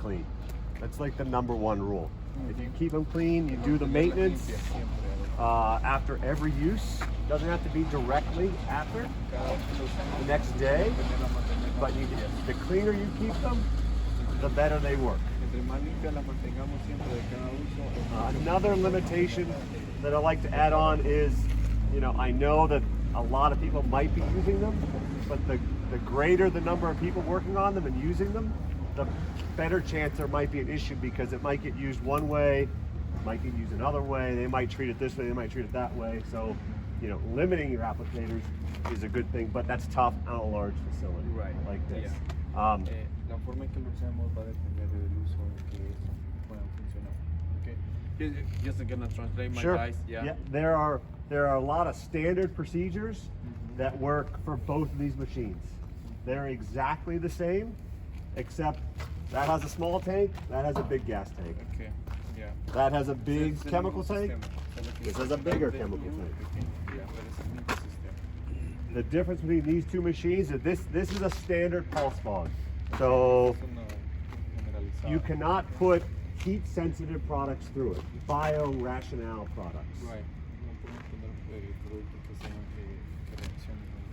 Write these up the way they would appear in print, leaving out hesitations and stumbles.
clean. That's like the number one rule. If you keep them clean, you do the maintenance after every use. Doesn't have to be directly after the next day, but the cleaner you keep them, the better they work. Another limitation that I like to add on is, I know that a lot of people might be using them, but the greater the number of people working on them and using them, the better chance there might be an issue, because it might get used one way, might get used another way. They might treat it this way, they might treat it that way. So, limiting your applicators is a good thing, but that's tough on a large facility like this. La forma en que lo usamos va a depender del uso en que puedan funcionar. Okay. Just gonna translate my guys. Yeah. There are a lot of standard procedures that work for both of these machines. They're exactly the same, except that has a small tank, that has a big gas tank. Okay. Yeah. That has a big chemical tank. This has a bigger chemical tank. The difference between these two machines is this is a standard PulsFOG. So you cannot put heat sensitive products through it. BIO rationale products. Right.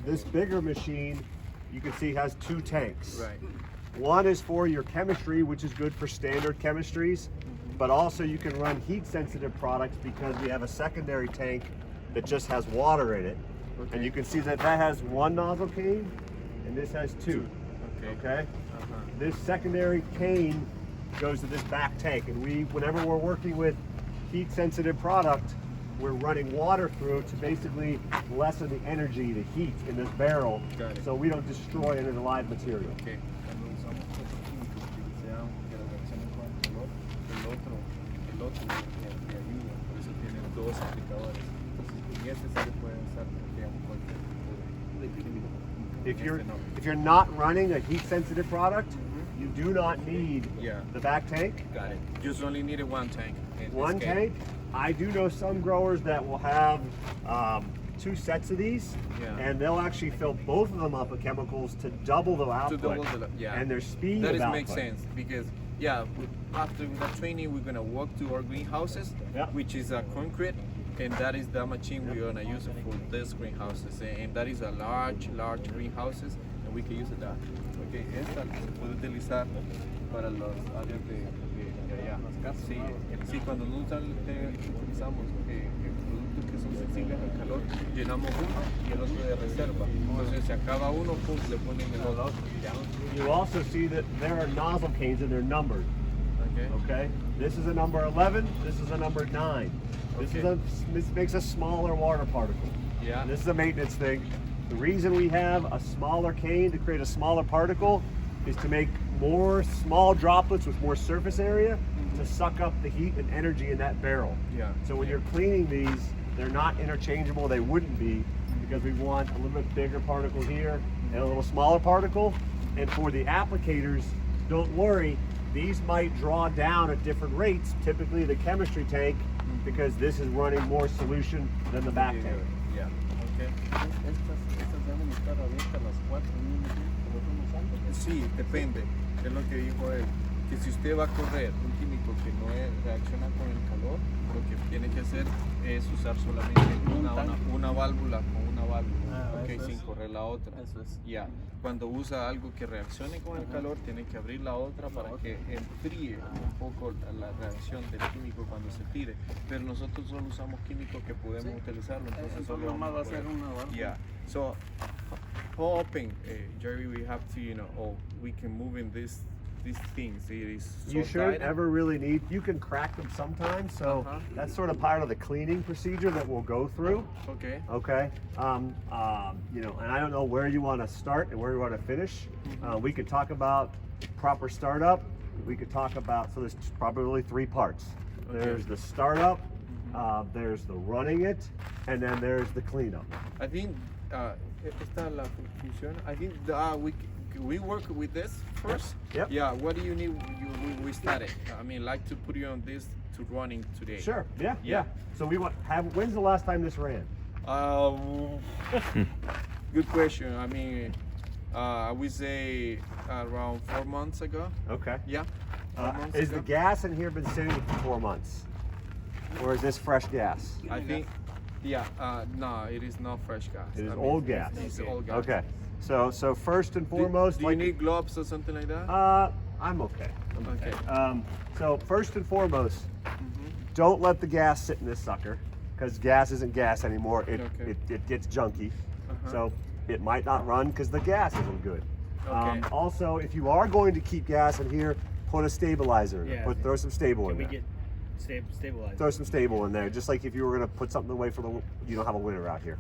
This bigger machine, you can see, has two tanks. Right. One is for your chemistry, which is good for standard chemistries, but also you can run heat sensitive products because we have a secondary tank that just has water in it. Okay. And you can see that has one nozzle cane and this has two. Okay? This secondary cane goes to this back tank, and whenever we're working with heat sensitive product, we're running water through to basically lessen the energy, the heat in this barrel, so we don't destroy any of the live material. Okay. If you're not running a heat sensitive product, you do not need the back tank. Got it. Just only needed one tank. One tank. I do know some growers that will have two sets of these, and they'll actually fill both of them up with chemicals to double the output and their speed of output. Makes sense, because after the training we're gonna walk to our greenhouses, which is a concrete, and that is the machine we're gonna use it for this greenhouses, and that is a large greenhouses, and we can use it that. Okay, esta se puede utilizar para las áreas de allá. Sí, cuando nosotros utilizamos productos que son sensibles al calor, llenamos uno y el otro de reserva. Entonces se acaba uno, pum, le ponen el otro. You also see that there are nozzle canes and they're numbered. Okay. This is a number 11. This is a number 9. This makes a smaller water particle. Yeah. And this is a maintenance thing. The reason we have a smaller cane to create a smaller particle is to make more small droplets with more surface area to suck up the heat and energy in that barrel. So when you're cleaning these, they're not interchangeable. They wouldn't be, because we want a little bit bigger particle here and a little smaller particle. And for the applicators, don't worry, these might draw down at different rates, typically the chemistry tank, because this is running more solution than the back tank. Sí, depende. Es lo que dijo él. Que si usted va a correr un químico que no reacciona con el calor, lo que tiene que hacer es usar solamente una válvula con una válvula, sin correr la otra. Eso es. Cuando usa algo que reaccione con el calor, tiene que abrir la otra para que enfríe un poco la reacción del químico cuando se tire. Pero nosotros solo usamos químicos que podemos utilizarlo, entonces solo más va a ser una válvula. So how open, Jerry, we have to, we can move in these things. It is so you shouldn't tight. ever really need. You can crack them sometimes, so that's sort of part of the cleaning procedure that we'll go through. Okay. And I don't know where you want to start and where you want to finish. We could talk about proper startup. We could talk about, so there's probably 3 parts. There's the startup, there's the running it, and then there's the cleanup. I think esta la función. I think we work with this first. Yep. Yeah. What do you need? We started. I mean, like to put you on this to running today. Sure. Yeah. So when's the last time this ran? Good question. I mean, I would say around 4 months ago. Okay. Yeah. Is the gas in here been sitting for 4 months? Or is this fresh gas? I think, yeah, no, it is not fresh gas. It is old gas. It's old gas. Okay. So first and foremost, do you need gloves or something like that? I'm okay. Okay. So first and foremost, don't let the gas sit in this sucker, because gas isn't gas anymore. It gets junky. So it might not run because the gas isn't good. Okay. Also, if you are going to keep gas in here, put a stabilizer in it. Throw some stable in there. Can we get stabilizer? Throw some stable in there, just like if you were going to put something away for you don't have a winter out here.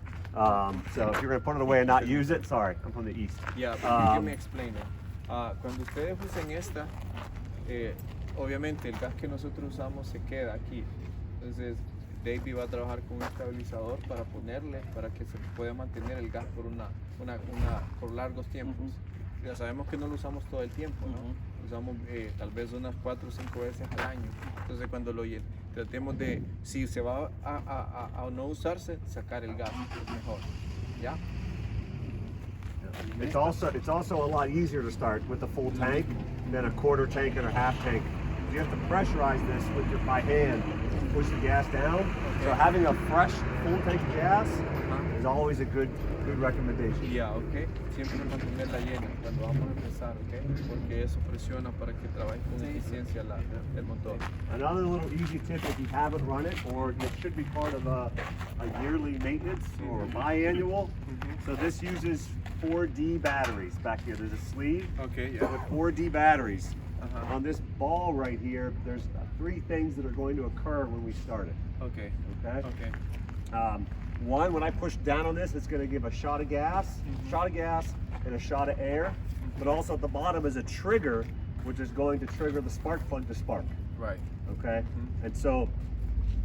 So if you're going to put it away and not use it, sorry, I'm from the east. Yeah, but you me explain it. Cuando ustedes usen esta, obviamente el gas que nosotros usamos se queda aquí. Entonces, David va a trabajar con un estabilizador para ponerle, para que se pueda mantener el gas por largos tiempos. Ya sabemos que no lo usamos todo el tiempo, ¿no? Lo usamos tal vez unas 4 o 5 veces al año. Entonces cuando lo tratemos de, si se va a no usarse, sacar el gas, es mejor. ¿Ya? It's also a lot easier to start with a full tank than a quarter tank and a half tank. You have to pressurize this by hand, push the gas down. So having a fresh full tank of gas is always a good recommendation. Yeah, okay. Siempre mantenerla llena cuando vamos a empezar, okay? Porque eso presiona para que trabaje con eficiencia el motor. Another little easy tip, if you haven't run it, or it should be part of a yearly maintenance or biannual. So this uses 4D batteries back here. There's a sleeve with 4D batteries. On this ball right here, there's 3 things that are going to occur when we start it. Okay. One, when I push down on this, it's going to give a shot of gas, and a shot of air. But also at the bottom is a trigger, which is going to trigger the spark plug to spark. Right. Okay. And so,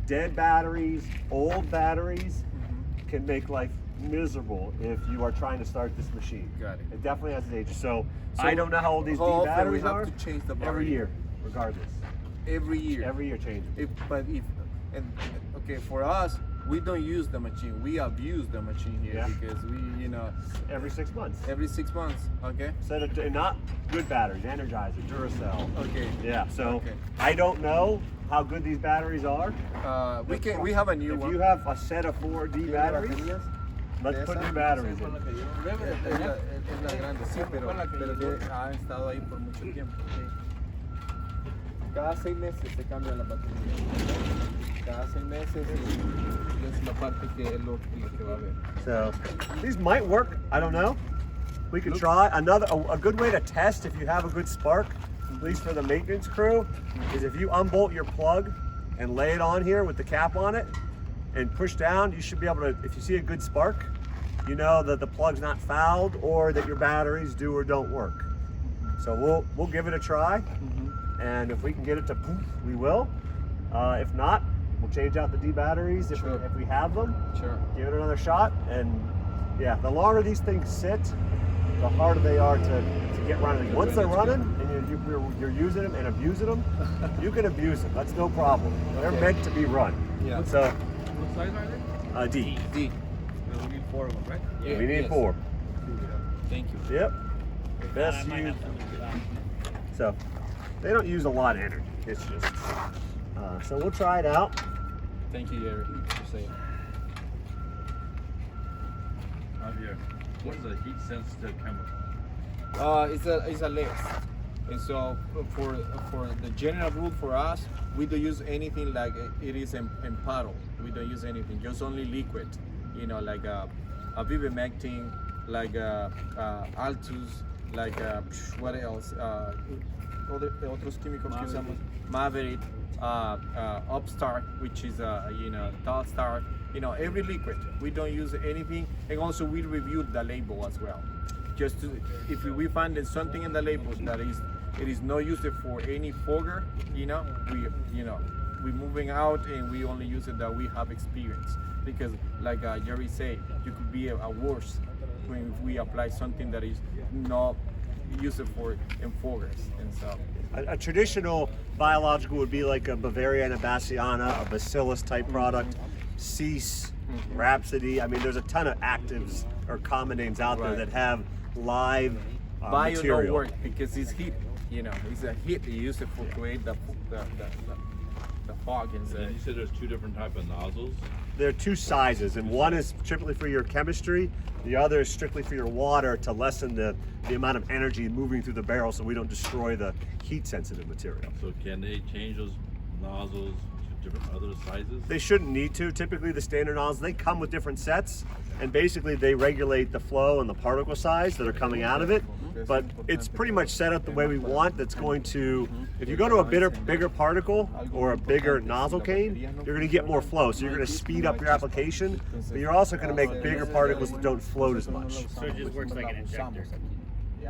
dead batteries, old batteries, can make life miserable if you are trying to start this machine. Got it. It definitely has age. So I don't know how old these D batteries we have are. to change the battery? Every year, regardless. Every year. Every year changes. Okay, for us, we don't use the machine. We abuse the machine here because we, every 6 months. Every 6 months. Okay. So not good batteries, Energizer, Duracell. Okay. Yeah. So I don't know how good these batteries are. We have a new one. If you have a set of 4D batteries, let's put new batteries in. Es la grande, sí, pero que ha estado ahí por mucho tiempo. Cada 6 meses se cambia la batería. Cada 6 meses es la parte que es lo que va a ver. So these might work. I don't know. We could try. A good way to test if you have a good spark, at least for the maintenance crew, is if you unbolt your plug and lay it on here with the cap on it and push down, you should be able to, if you see a good spark, you know that the plug's not fouled or that your batteries do or don't work. So we'll give it a try, and if we can get it to poof, we will. If not, we'll change out the D batteries if we have them. Sure. Give it another shot, and yeah, the longer these things sit, the harder they are to get running. Once they're running and you're using them and abusing them, you can abuse them. That's no problem. They're meant to be run. Yeah. So what size are they? D. We need 4 of them, right? Yeah, we need 4. Thank you. Yep. Best use. So they don't use a lot of energy. It's just. So we'll try it out. Thank you, Eric, for saying. Javier, what is a heat sensitive chemical? It's a less. And so for the general rule for us, we don't use anything like it is in bottle. We don't use anything, just only liquid. Like a Vivimectin, like Altus, like what else? Otros químicos que usamos. Maverick, Upstart, which is Dot Start. Every liquid. We don't use anything, and also we reviewed the label as well. Just if we find that something in the labels that it is not used for any fogger, we moving out and we only use it that we have experience. Because like Jerry said, you could be a worse when we apply something that is not used for enfoggers and so. A traditional biological would be like a Bavariana bassiana, a bacillus type product, cease, Rhapsody. I mean, there's a ton of actives or common names out there that have live Bio material. don't work because it's heat. it's a heat you use it for create the fog And inside. you said there's two different type of nozzles. There are two sizes, and one is strictly for your chemistry, the other is strictly for your water to lessen the amount of energy moving through the barrel so we don't destroy the heat sensitive material. So can they change those nozzles to different other sizes? They shouldn't need to. Typically the standard nozzles, they come with different sets, and basically they regulate the flow and the particle size that are coming out of it. But it's pretty much set up the way we want. That's going to, if you go to a bigger particle or a bigger nozzle cane, you're going to get more flow. So you're going to speed up your application, but you're also going to make bigger particles that don't float as much. So it just works like an injector.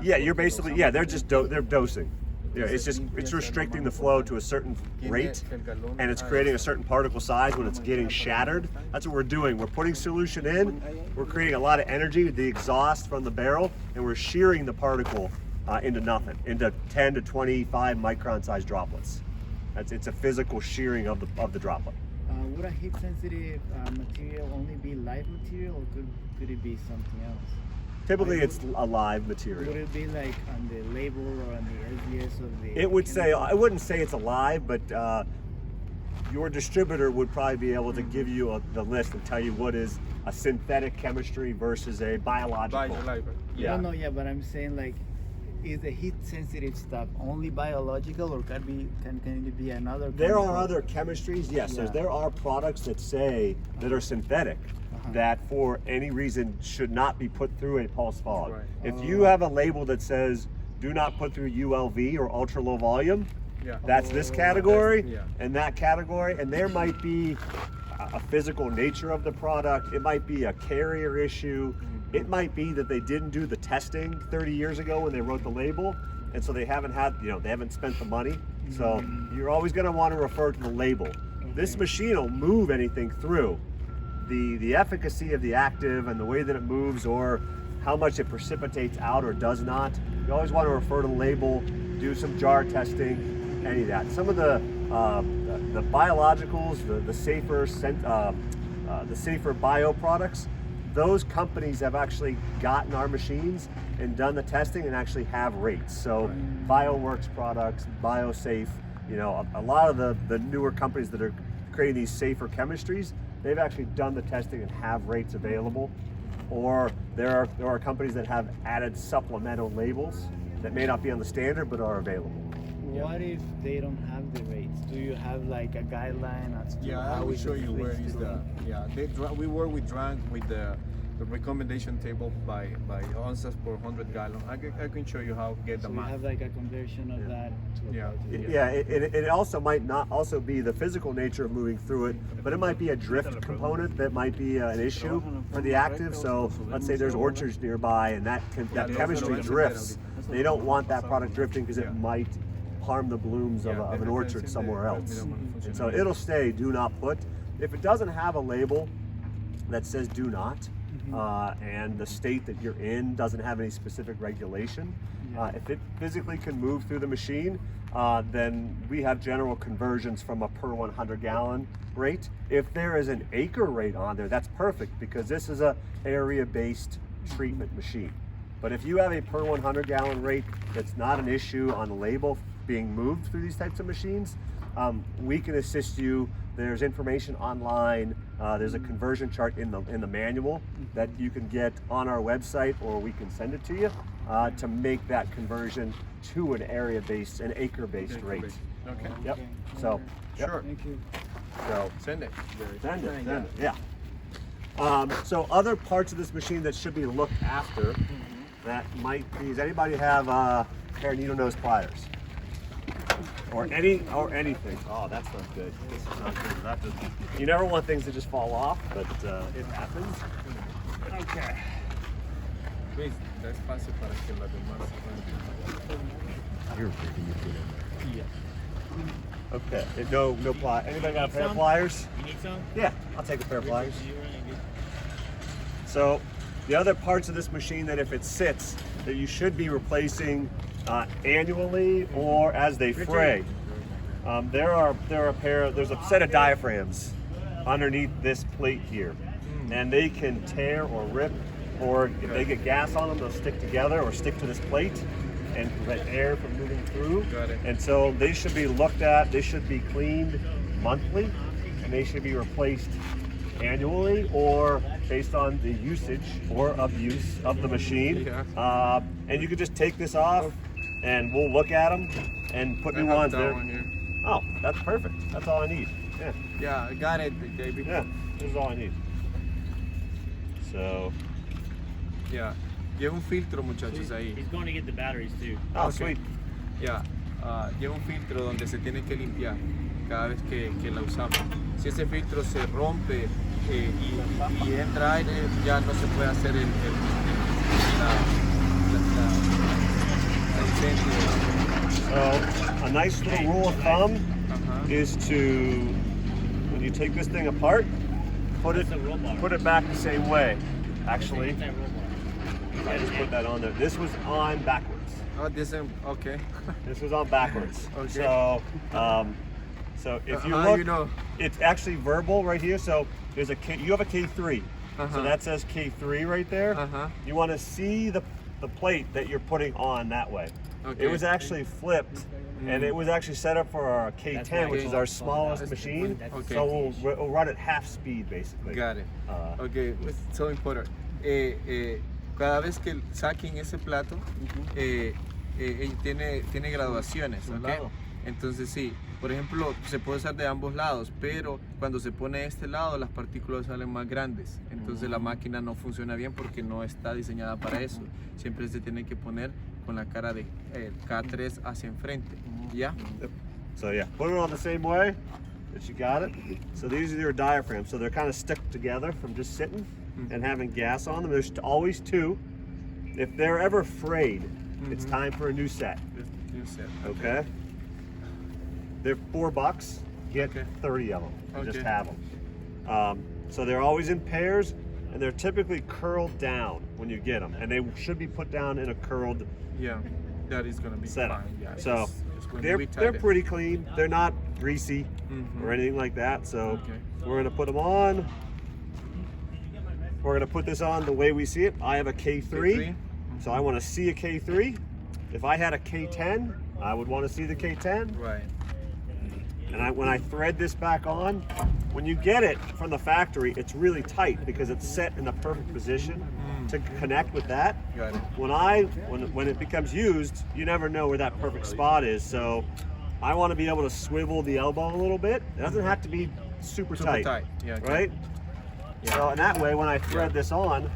Yeah, you're basically, yeah, they're just they're dosing. Yeah, it's restricting the flow to a certain rate, and it's creating a certain particle size when it's getting shattered. That's what we're doing. We're putting solution in, we're creating a lot of energy with the exhaust from the barrel, and we're shearing the particle into nothing, into 10 to 25 micron size droplets. It's a physical shearing of the droplet. Would a heat-sensitive material only be live material, or could it be something else? Typically, it's a live Would material. it be like on the label or on the SDS of the? It would say, I wouldn't say it's alive, but your distributor would probably be able to give you the list and tell you what is a synthetic chemistry versus a biological. Yeah. No, yeah, but I'm saying like, is the heat-sensitive stuff only biological, or can it be another? There chemical? are other chemistries, yes. Yeah. There are products that say that are synthetic that for any reason should not be put through a PulsFOG. Right. If you have a label that says do not put through ULV or ultra low volume, that's this category and that category, and there might be a physical nature of the product. It might be a carrier issue. It might be that they didn't do the testing 30 years ago when they wrote the label, and so they haven't had, they haven't spent the money. So you're always going to want to refer to the label. This machine will move anything through. The efficacy of the active and the way that it moves, or how much it precipitates out or does not, you always want to refer to the label, do some jar testing, any of that. Some of the biologicals, the safer bio products, those companies have actually gotten our machines and done the testing and actually have rates. So BioWorks products, BioSafe, a lot of the newer companies that are creating these safer chemistries, they've actually done the testing and have rates available. Or there are companies that have added supplemental labels that may not be on the standard but are available. What if they don't have the rates? Do you have like a guideline as to I how will we show should you where fix is the the. We work with the recommendation table by ounces per 100 gallon. I can show you how to get the So we math. have like a conversion of that to Yeah. about it. Yeah, it also might not also be the physical nature of moving through it, but it might be a drift component that might be an issue for the active. So let's say there's orchards nearby and that chemistry drifts. They don't want that product drifting because it might harm the blooms of an orchard somewhere else. And so it'll stay do not put. If it doesn't have a label that says do not, and the state that you're in doesn't have any specific regulation, if it physically can move through the machine, then we have general conversions from a per 100 gallon rate. If there is an acre rate on there, that's perfect because this is a area-based treatment machine. But if you have a per 100 gallon rate that's not an issue on the label being moved through these types of machines, we can assist you. There's information online. There's a conversion chart in the manual that you can get on our website, or we can send it to you to make that conversion to an area-based, an acre-based rate. Okay. Yep. Okay. So. Yep. Sure. Thank you. So. Send it. Send it. Yeah. So other parts of this machine that should be looked after, that might be. Does anybody have a pair of needle nose pliers? Or anything. Oh, that's not good. This is not good. You never want things to just fall off, but it happens. Okay. Luis, da espacio para que la demás. You're freaking me. Okay. No pliers. Anybody got a pair of pliers? You need some? Yeah, I'll take a pair of pliers. So the other parts of this machine that if it sits, that you should be replacing annually or as they fray. There's a set of diaphragms underneath this plate here, and they can tear or rip, or if they get gas on them, they'll stick together or stick to this plate. and prevent air from moving through. Got it. And so they should be looked at, they should be cleaned monthly, and they should be replaced annually or based on the usage or abuse of the machine. Yeah. And you could just take this off and we'll look at them and put new ones there. One here. Oh, that's perfect. That's all I need. Yeah, Yeah, I got it, David. yeah, this is all I need. So, Yeah. Lleva un filtro, muchachos, ahí. He's going to get the batteries too. oh, Okay. sweet. Ya, lleva un filtro donde se tiene que limpiar cada vez que la usamos. Si ese filtro se rompe y entra aire, ya no se puede hacer la incendio. So, a nice little rule of thumb Ajá. is to, when you take this thing apart, put it That's a roll bar. put it back the same way. Actually, It's that roll bar. I just put that on there. This was on backwards. Oh, this is okay. This was on backwards. Okay. So, so if you How look, you know? it's actually verbal right here. So there's a K, you have a K3. Uh-huh. So that says K3 right there. Uh-huh. You want to see the plate that you're putting on that way. Okay. It was actually flipped, and it was actually set up for our K10, which is our smallest machine. Okay. So we'll run at half speed basically. Got it. Okay, it's so important. Cada vez que saquen ese plato, tiene graduaciones, Un ¿ok? lado. Entonces sí, por ejemplo, se puede usar de ambos lados, pero cuando se pone de este lado, las partículas salen más grandes. Entonces la máquina no funciona bien porque no está diseñada para eso. Siempre se tiene que poner con la cara de K3 hacia enfrente, ¿ya? So yeah, put it on the same way that you got it. So these are your diaphragms. So they're kind of stuck together from just sitting and having gas on them. There's always two. If they're ever frayed, it's time for a new set. You said. Okay. They're $4. Get Okay. 30 of them. And just Okay. have them. So they're always in pairs, and they're typically curled down when you get them, and they should be put down in a curled Yeah, that is gonna be setup. fine. Yeah, So it's going to they're be they're tighter. pretty clean. They're not greasy Mhm. or anything like that. So Okay. we're gonna put them on. We're gonna put this on the way we see it. I have a K3, K3. so I want to see a K3. If I had a K10, I would want to see the K10. Right. And when I thread this back on, when you get it from the factory, it's really tight because it's set in the perfect position to connect with that. Got it. When it becomes used, you never know where that perfect spot is. So I want to be able to swivel the elbow a little bit. It doesn't have to be super tight. Yeah, okay. Right? So in that way, when I thread this on,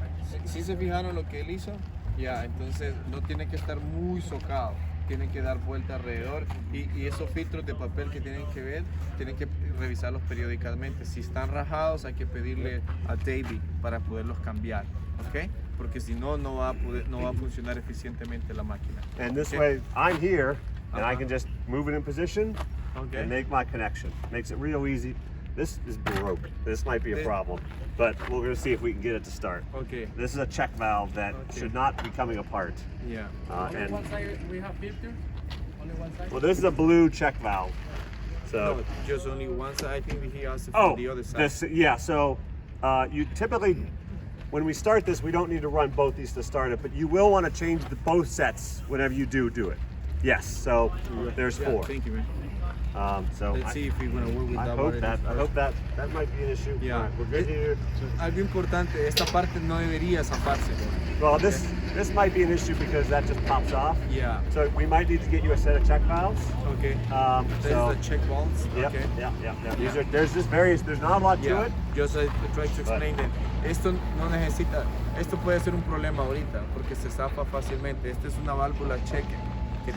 Si se fijaron lo que él hizo, ya, entonces no tiene que estar muy socado, tienen que dar vuelta alrededor y esos filtros de papel que tienen que ver, tienen que revisarlos periódicamente. Si están rajados, hay que pedirle a David para poderlos cambiar, ¿ok? Porque si no, no va a funcionar eficientemente la máquina. and this Okay. way I'm here, and I Uh-huh. can just move it in position Okay. and make my connection. Makes it real easy. This is broke. This might be a problem, but we're gonna see if we can get it to start. Okay, This is a check valve that Okay. should not be coming apart. yeah. And side we have filter? Only one side? well, this is a blue check valve. So No, just only one side. I think he asked oh, for the other side. this yeah. So you typically, when we start this, we don't need to run both these to start it, but you will want to change both sets whenever you do it. Yes. So there's Yeah, 4. thank you, man. So Let's see if we're gonna work with I that hope one. that might be an issue. Yeah. All right, we're good here. Algo importante, esta parte no debería zafarse. Well, this might be an issue because that just pops off. Yeah. So we might need to get you a set of check valves. Okay. This So is the check valves. yep, Okay. yeah. There's not a lot to Yeah. it. Just I try to explain that. Esto no necesita. Esto puede ser un problema ahorita porque se zafa fácilmente. Esta es una válvula cheque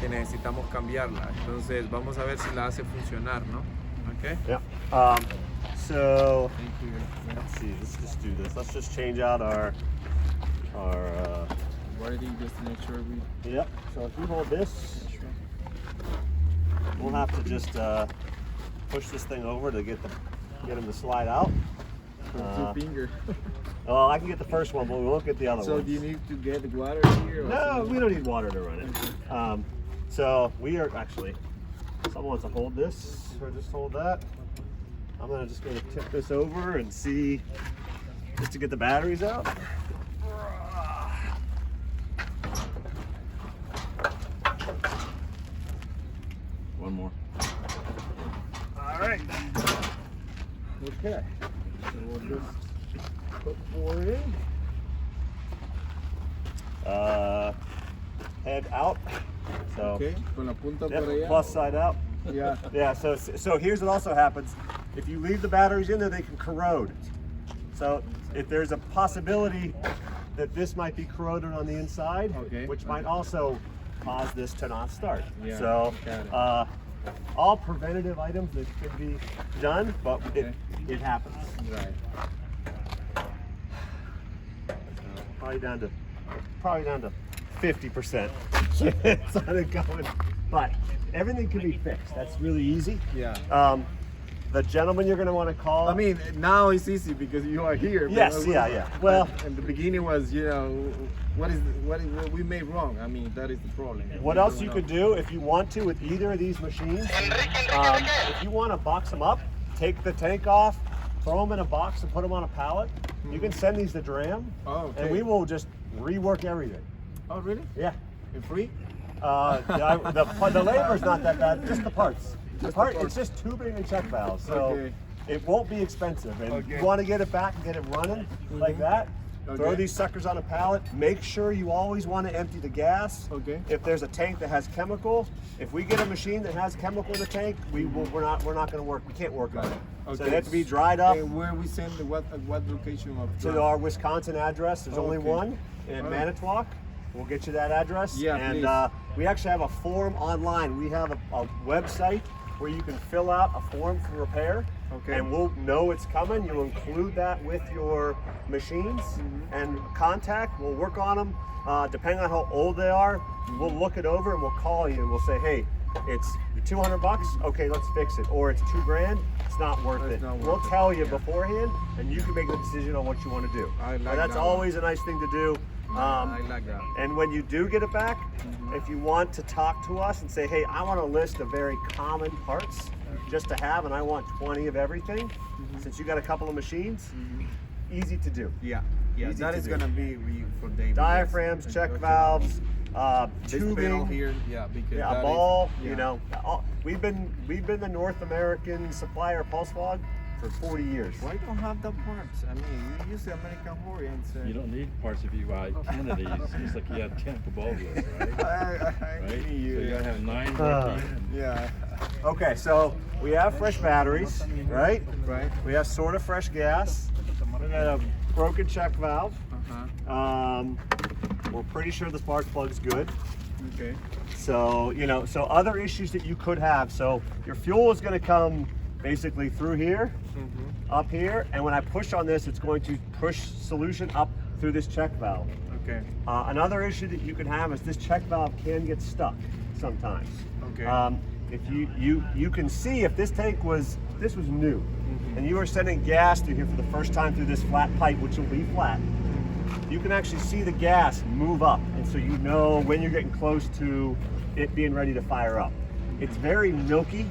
que necesitamos cambiarla. Entonces vamos a ver si la hace funcionar, ¿no? Okay. Yeah. So Thank you. let's see. Let's just do this. Let's just change out our. Wording just to make sure we. Yep. So if you hold this, we'll have to just push this thing over to get them to slide out. Two finger. Oh, I can get the first one, but we won't get the other So ones. do you need to get water here? Or No, something? we don't need water to run it. So we are actually. Someone wants to hold this, or just hold that. I'm just gonna tip this over and see, just to get the batteries out. right. Okay. So we'll just put 4 in. Head out. So Okay, con la punta yep, por allá. plus side out. Yeah. Yeah, so here's what also happens. If you leave the batteries in there, they can corrode. So if there's a possibility that this might be corroded on the inside, Okay. which might also cause this to not start. Yeah, So got all preventative items that could be done, but Okay. it happens. Right. Probably down to 50% chance on it going, but everything can be fixed. That's really easy. Yeah. The gentleman you're going to want to call. I mean, now it's easy because you are here. but Yes, yeah. Well, in the beginning was, what we made wrong. I mean, that is the problem. what We else don't you know. could do if you want to with either of these machines, if you want to box them up, take the tank off, throw them in a box and put them on a pallet, you can send these to Dram, Oh, okay. and we will just rework everything. Oh, really? Yeah. And free? The labor's not that bad, just the parts. It's just tubing and check valves, so Okay. it won't be expensive. And Okay. you want to get it back and get it running like that, throw Okay. these suckers on a pallet. Make sure you always want to empty the gas. Okay. If there's a tank that has chemical, if we get a machine that has chemical in the tank, we're not going to work. We can't work on it. So they have to be dried up. And where we send what location of? To our Wisconsin address. There's only Okay. one in All right. Manitowoc. We'll get you that address. Yeah, and please. we actually have a form online. We have a website where you can fill out a form for repair. Okay. And we'll know it's coming. You'll include that with your machines and contact. We'll work on them. Depending on how old they are, we'll look it over and we'll call you and we'll say, hey, it's $200. Okay, let's fix it. Or it's $2,000. It's not worth It's it. not worth We'll it. tell you Yeah. beforehand, and you can make the decision on what you want to do. I like Now, that's that always a nice thing to do. I like that. And when you do get it back, if you want to talk to us and say, hey, I want a list of very common parts just to have, and I want 20 of everything, since you got a couple of machines, easy to do. Yeah. Yeah. Easy That to is do. gonna be for David. Diaphragms, check valves, This panel tubing, here. Yeah. Because yeah, that a is- ball. yeah. You know, we've been the North American supplier of PulsFOG for 40 years. Why don't have the parts? I mean, we use the American Orients. You don't need parts if you buy 10 of these. It's like you have 10 Caballos, right? I Right? need you. So you gotta Yeah. have 9 working. Yeah. Okay, so we have fresh batteries, right? Right. We have sort of fresh gas. We got a broken check valve. Uh-huh. We're pretty sure the spark plug's good. Okay. So, so other issues that you could have. So your fuel is going to come basically through here, up here, and when I push on this, it's going to push solution up through this check valve. Okay. Another issue that you can have is this check valve can get stuck sometimes. Okay. If you can see if this was new, and you were sending gas through here for the first time through this flat pipe, which will be flat, you can actually see the gas move up, and so you know when you're getting close to it being ready to fire up. It's very milky,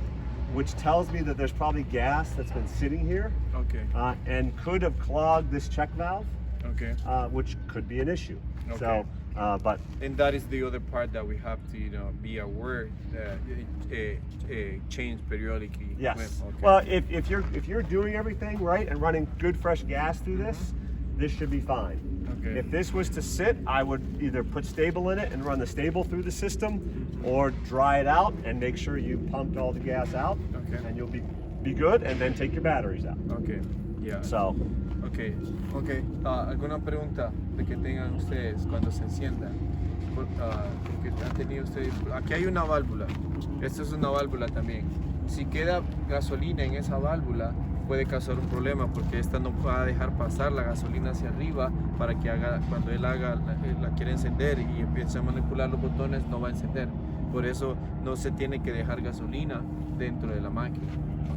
which tells me that there's probably gas that's been sitting here Okay. and could have clogged this check valve, Okay. which could be an issue. Okay. So, but And that is the other part that we have to, be aware. Change periodically. yes. Okay. Well, if you're doing everything right and running good fresh gas through this should be fine. Okay. If this was to sit, I would either put stable in it and run the stable through the system, or dry it out and make sure you pumped all the gas out, Okay. and you'll be good, and then take your batteries out. Okay. Yeah. So, Okay, ok. ¿Alguna pregunta de que tengan ustedes cuando se encienda? Porque han tenido ustedes. Aquí hay una válvula. Esta es una válvula también. Si queda gasolina en esa válvula, puede causar un problema porque esta no va a dejar pasar la gasolina hacia arriba para que cuando él la quiere encender y empiece a manipular los botones, no va a encender. Por eso no se tiene que dejar gasolina dentro de la máquina.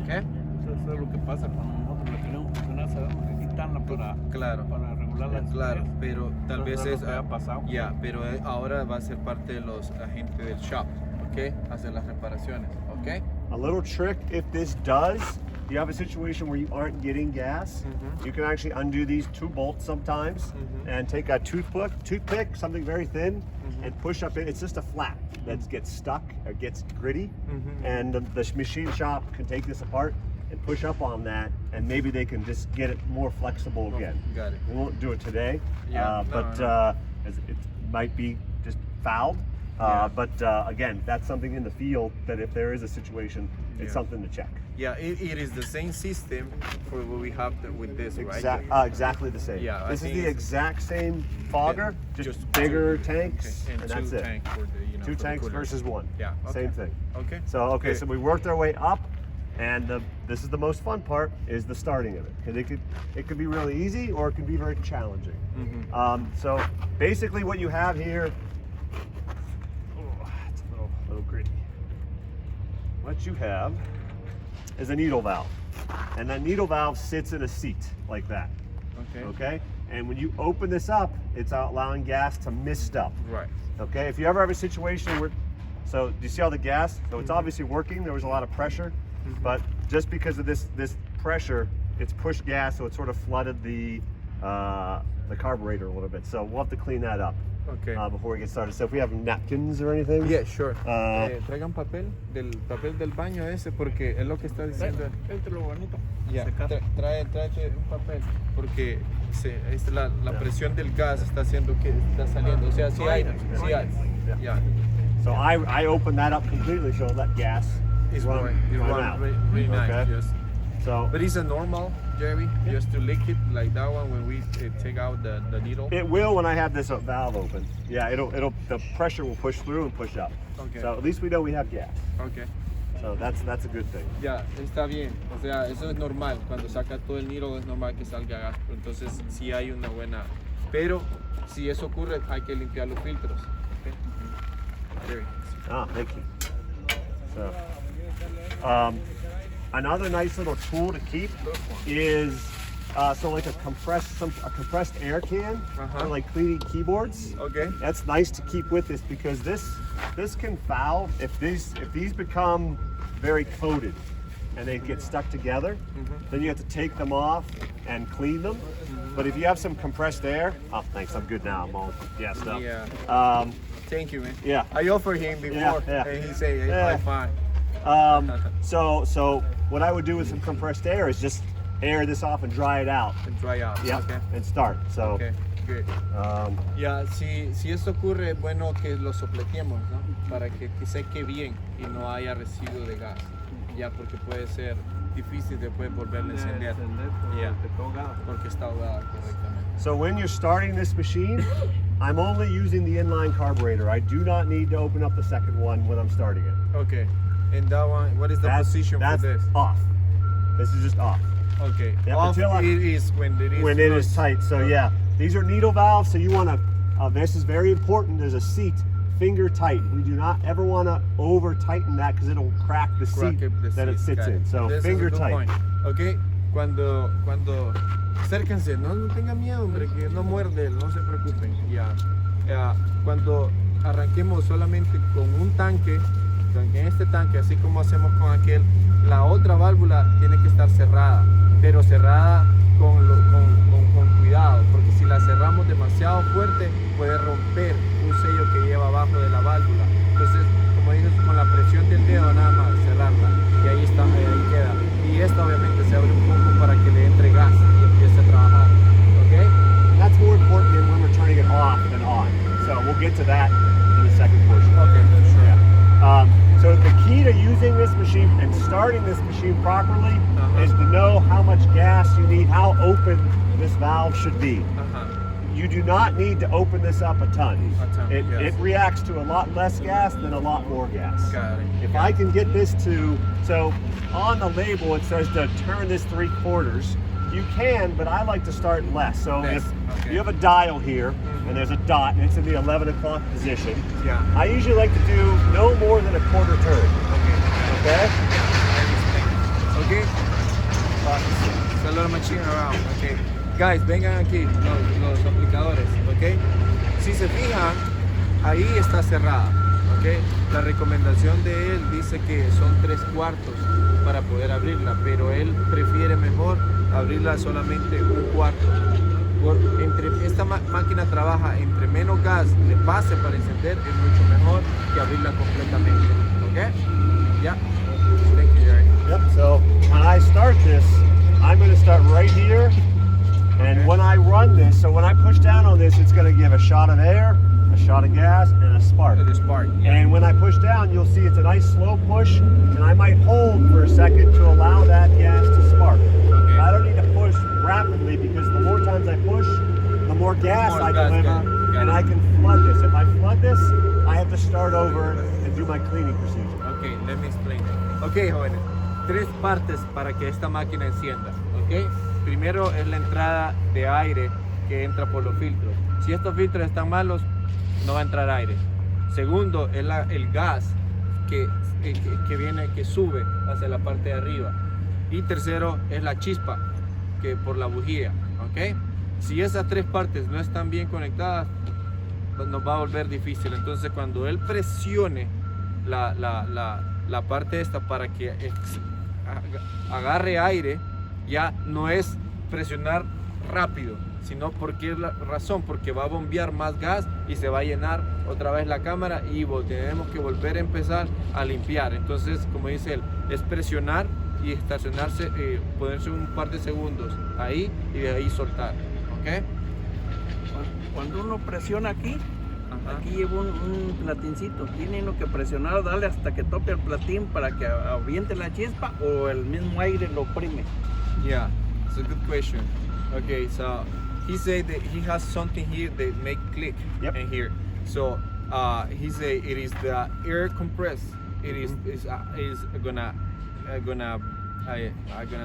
¿Ok? Eso es lo que pasa cuando nosotros le queremos funcionar, sabemos que quitarla Claro. para regular la Claro, pero tal vez Entonces, es lo que ha pasado. ya, pero ahora va a ser parte de los agentes del shop, ¿ok? Hacer las reparaciones, ¿ok? a little trick, if this does, you have a situation where you aren't getting gas, you can actually undo these 2 bolts sometimes and take a toothpick, something very thin, and push up in. It's just a flap. that gets stuck or gets gritty, Mhm. and the machine shop can take this apart and push up on that, and maybe they can just get it more flexible again. Got it. We won't do it today, Yeah, but no. it might be just fouled. Yeah. But again, that's something in the field that if there is a situation, it's Yeah. something to check. Yeah, it is the same system for what we have with this, right? Exactly the same. Yeah, I this is think the it's- exact same fogger, just Just bigger two- tanks, okay, and that's two it. tank for the, you know, Two for the tanks cooler. versus one. Yeah, okay. Same thing. Okay. So Good. so we worked our way up, and this is the most fun part, is the starting of it, because it could be really easy or it can be very challenging. Mhm. So basically, what you have here, it's a little gritty. What you have is a needle valve, and that needle valve sits in a seat like that. Okay. Okay, and when you open this up, it's allowing gas to mist up. Right. Okay, if you ever have a situation where, so do you see all the gas? So it's obviously working. There was a lot of pressure, but just because of this pressure, it's pushed gas, so it sort of flooded the carburetor a little bit. So we'll have to clean that up Okay. before we get started. So if we have napkins or anything, Yeah, sure. Uh, Traigan papel del baño ese porque es lo que está diciendo. Entre lo bonito. Ya, tráete un papel porque la presión del gas está haciendo que está saliendo. O sea, sí hay. Yeah. So I opened that up completely, so that gas It's run out. really nice. Okay. Yes. So But it's a normal, Jerry, just to lick it like that one when we take out the needle. it will when I have this valve open. Yeah, the pressure will push through and push up. Okay. So at least we know we have gas. Okay. So that's a good thing. Ya, está bien. O sea, eso es normal. Cuando saca todo el needle es normal que salga gas. Entonces, sí hay una buena. Pero, si eso ocurre, hay que limpiar los filtros. Okay. Jerry. Thank you. So, another nice little tool to keep is like a compressed air can for like cleaning keyboards. Okay. That's nice to keep with this because this can foul if these become very coated and they get stuck together. Then you have to take them off and clean them. But if you have some compressed air, thanks, I'm good now. I'm all gassed up. Yeah. Thank you, man. Yeah. I offered him before, Yeah. and he said, Yeah. it's fine. So what I would do with some compressed air is just air this off and dry it out. And dry out. Yeah, Okay. and start. So, Okay. Good. Ya, si esto ocurre, es bueno que lo sopleteemos, ¿no? Para que seque bien y no haya residuo de gas. Ya, porque puede ser difícil después volverlo a encender. Yeah. Porque está ahogada correctamente. so when you're starting this machine, I'm only using the inline carburetor. I do not need to open up the second one when I'm starting it. Okay. And that one, what is the position for that's this? off. This is just off. Okay. Yeah, Off until it is when it is when it is loose. tight. So yeah, these are needle valves. So you want to. This is very important. There's a seat finger tight. We do not ever want to over tighten that because it'll crack the seat that it sits in. So This is a finger good tight. point. Okay. Cuando acérquense, no tengan miedo, hombre, que no muerde, no se preocupen. Ya. Cuando arranquemos solamente con un tanque, en este tanque, así como hacemos con aquel, la otra válvula tiene que estar cerrada, pero cerrada con cuidado, porque si la cerramos demasiado fuerte puede romper un sello que lleva abajo de la válvula. Entonces, como dices, con la presión del dedo nada más cerrarla y ahí está, ahí queda. Y esta obviamente se abre un poco para que le entre gas y empiece a trabajar. Okay? And that's more important than when we're turning it off than on. So we'll get to that in the second portion. Okay, sure. Yeah. So the key to using this machine and starting this machine properly is to know how much gas you need, how open this valve should be. You do not need to open this up a ton. Yes. It reacts to a lot less gas than a lot more gas. Got it. If I can get this to, so on the label it says to turn this 3/4. You can, but I like to start less. So Less, if okay. you have a dial here and there's a dot and it's in the 11 o'clock position, Yeah. I usually like to do no more than a quarter turn. Okay? Okay. Solo machine around. Okay. Guys, vengan aquí, los aplicadores. Okay. Si se fijan, ahí está cerrada. Okay. La recomendación de él dice que son 3/4 para poder abrirla, pero él prefiere mejor abrirla solamente 1/4. Entre esta máquina trabaja, entre menos gas le pase para encender, es mucho mejor que abrirla completamente. Okay? Yeah. Thank you, Gary. Yep, so when I start this, I'm going to start right here. And Okay. when I run this, so when I push down on this, it's going to give a shot of air, a shot of gas, and a spark. The spark. Yeah. And when I push down, you'll see it's a nice slow push, and I might hold for a second to allow that gas to spark. Okay. I don't need to push rapidly because the more times I push, the more gas More I gas, deliver, got and it. I can flood this. If I flood this, I have to start over and do my cleaning procedure. Okay, let me explain. Okay, jóvenes. 3 partes para que esta máquina encienda. Okay. Primero es la entrada de aire que entra por los filtros. Si estos filtros están malos, no va a entrar aire. Segundo es el gas que viene, que sube hacia la parte de arriba. Y tercero es la chispa que por la bujía. ¿Ok? Si esas 3 partes no están bien conectadas, pues nos va a volver difícil. Entonces cuando él presione la parte esta para que agarre aire, ya no es presionar rápido, sino porque es la razón, porque va a bombear más gas y se va a llenar otra vez la cámara y tenemos que volver a empezar a limpiar. Entonces, como dice él, es presionar y estacionarse, ponerse un par de segundos ahí y de ahí soltar. ¿Ok? Cuando uno presiona aquí, Ajá. aquí lleva un platincito. Tiene uno que presionar, darle hasta que toque el platín para que aviente la chispa o el mismo aire lo oprime. Yeah, it's a good question. Okay, so he said that he has something here that make click Yep. in here. So he say it is the air compress. It is gonna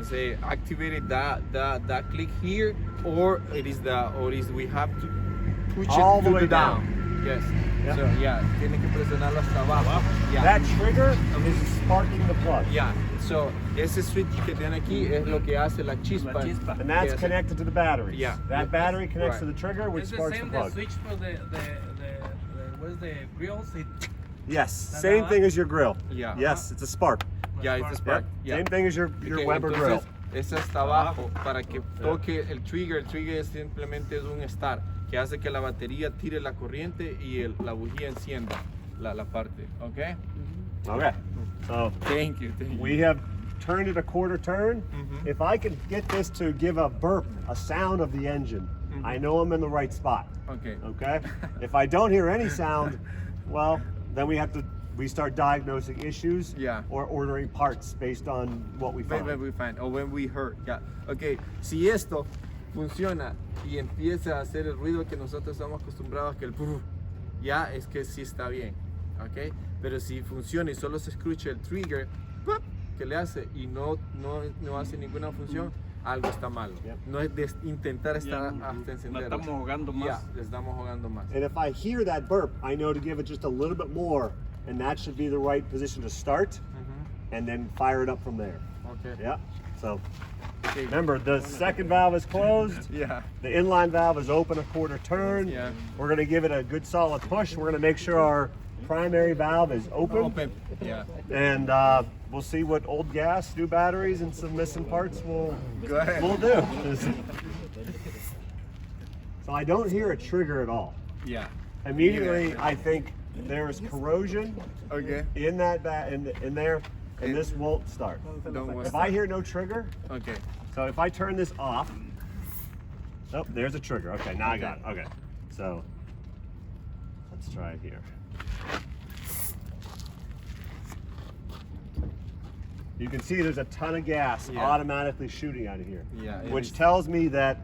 say activated that click here, or we have to push All it the to way down. down. Yes. Yep. So yeah, tiene que presionarlo hasta abajo. Yeah. That trigger is sparking the plug. Yeah. So ese switch que tiene aquí es lo que hace la chispa. La chispa. And that's Yes. connected to the batteries. Yeah. That battery connects Right. to the trigger, which It's the sparks the same plug. switch for the what's the grills? Yes, That's same all thing as your grill. Yeah. Yes, it's a spark. Yeah, it's a spark. Yeah. Same thing as your Okay, Weber grill. entonces, ese está abajo para que toque el trigger. El trigger simplemente es un start que hace que la batería tire la corriente y la bujía encienda la parte. Okay? Okay. So Thank you. we have turned it a quarter turn. Mhm. If I can get this to give a burp, a sound of the engine, I know I'm in the right spot. Okay. Okay? If I don't hear any sound, well, then we start diagnosing issues Yeah. or ordering parts based on what we find. When we find, or when we hurt. Yeah. Okay. Si esto funciona y empieza a hacer el ruido que nosotros estamos acostumbrados, que el brr, ya es que sí está bien. Okay. Pero si funciona y solo se escucha el trigger ¡pap!, que le hace y no hace ninguna función, algo está malo. Yep. No es de intentar estar Ya, hasta la encenderlo. estamos ahogando más. Ya, le estamos ahogando más. And if I hear that burp, I know to give it just a little bit more, and that should be the right position to start, Mhm. and then fire it up from there. Okay. Yeah. So Okay. remember, the second valve is closed. Yeah. The inline valve is open a quarter turn. Yeah. We're going to give it a good solid push. We're going to make sure our primary valve is open. Open. Yeah. And we'll see what old gas, new batteries, and some missing parts will Go ahead. do. So I don't hear a trigger at all. Yeah. Immediately, I think there's corrosion Okay. in that in there, and this won't start. Don't want If I hear no trigger, Okay. so if I turn this off, oh, there's a trigger. Okay, now I got it. Okay, so let's try it here. You can see there's a ton of gas Yeah. automatically shooting out of here, Yeah, it which is. tells me that